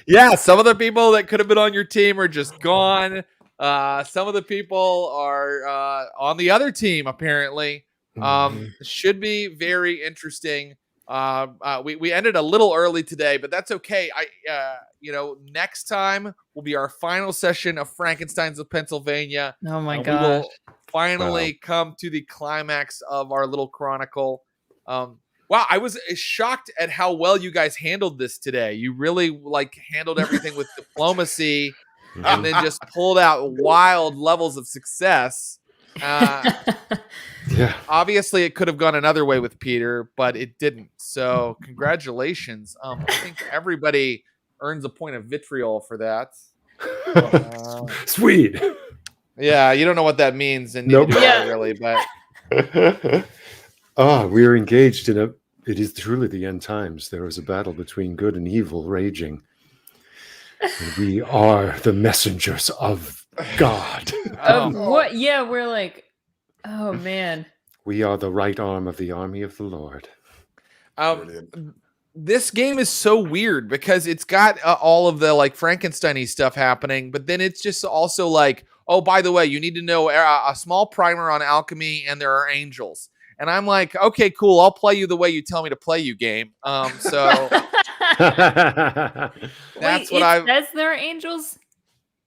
Yeah, some of the people that could have been on your team are just gone. Some of the people are on the other team, apparently. Should be very interesting. We ended a little early today, but that's okay. Next time will be our final session of Frankensteins of Pennsylvania. Oh my We gosh. will finally come to the climax of our little chronicle. Wow, I was shocked at how well you guys handled this today. You really handled everything with diplomacy, and then just pulled out wild levels of success. Yeah. Obviously, it could have gone another way with Peter, but it didn't. So, congratulations. I think everybody earns a point of vitriol for that. Sweet. Yeah, you don't know what that means, and neither Nope. do Yeah. I really. But We are engaged in it is truly the end times. There is a battle between good and evil raging. And we are the messengers of God. What? Yeah, we're like, oh man. We are the right arm of the army of the Lord. Brilliant. this game is so weird because it's got all of the Frankenstein-y stuff happening, but then it's just also oh, by the way, you need to know a small primer on alchemy, and there are angels. And I'm like, okay, cool. I'll play you the way you tell me to play you, game. So that's what I says there are angels.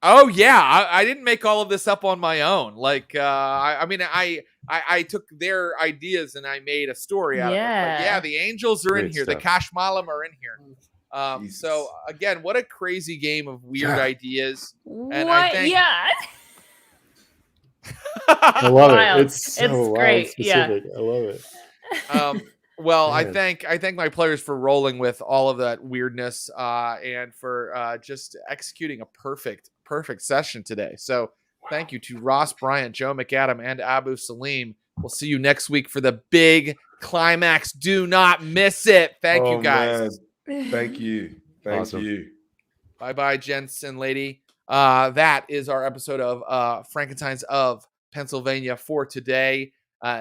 Oh yeah, I didn't make all of this up on my own. I took their ideas and I made a story out of it. But yeah, the angels are in Great here. The stuff. Kashmalim are in here. Jesus. So again, what a crazy game of weird Yeah. ideas. What? And I think- Yeah. I love Wild. it. It's so It's wild great, yeah. specific. I love it. Well, I Man. thank my players for rolling with all of that weirdness and for just executing a perfect session today. So thank you to Ross Bryant, Joe McAdam, and Abu Salim. We'll see you next week for the big climax. Do not miss it. Thank you, guys. Man. Thank you. Thank Awesome. you. Bye-bye, gents and lady. That is our episode of Frankensteins of Pennsylvania for today.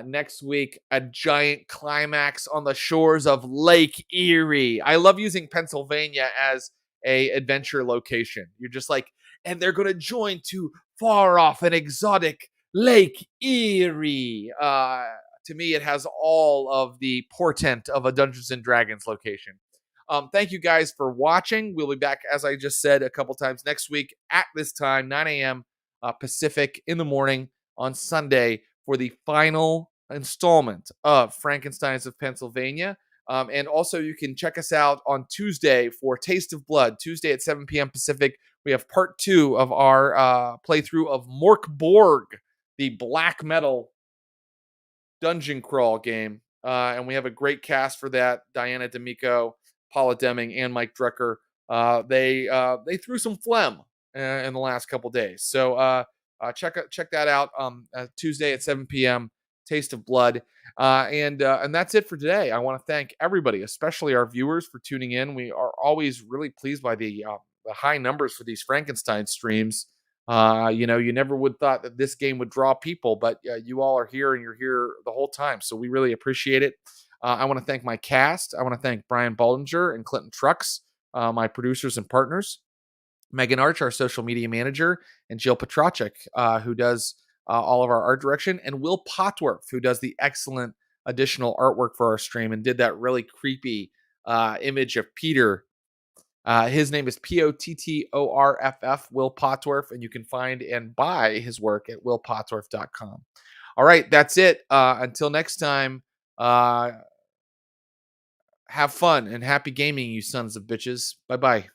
Next week, a giant climax on the shores of Lake Erie. I love using Pennsylvania as a adventure location. You're just and they're going to join to far off and exotic Lake Erie. To me, it has all of the portent of a Dungeons and Dragons location. Thank you guys for watching. We'll be back, as I just said a couple times, next week at this time, 9 a.m. Pacific in the morning on Sunday for the final installment of Frankensteins of Pennsylvania. And also, you can check us out on Tuesday for Taste of Blood, Tuesday at 7 p.m. Pacific. we have part 2 of our playthrough of Mork Borg, the black metal dungeon crawl game. And we have a great cast for that. Diana D'Amico, Paula Deming, and Mike Drucker. They threw some phlegm in the last couple days. So check that out Tuesday at 7 p.m. Taste of Blood. And that's it for today. I want to thank everybody, especially our viewers, for tuning in. We are always really pleased by the high numbers for these Frankenstein streams. You never would thought that this game would draw people, but you all are here and you're here the whole time. So we really appreciate it. I want to thank my cast. I want to thank Brian Baldinger and Clinton Trucks, my producers and partners. Megan Arch, our social media manager, and Jill Petracek, who does all of our art direction, and Will Potworth, who does the excellent additional artwork for our stream and did that really creepy image of Peter. His name is Pottorff, Will Potworth, and you can find and buy his work at willpotworth.com. All right, that's it. Until next time, have fun and happy gaming, you sons of bitches. Bye-bye.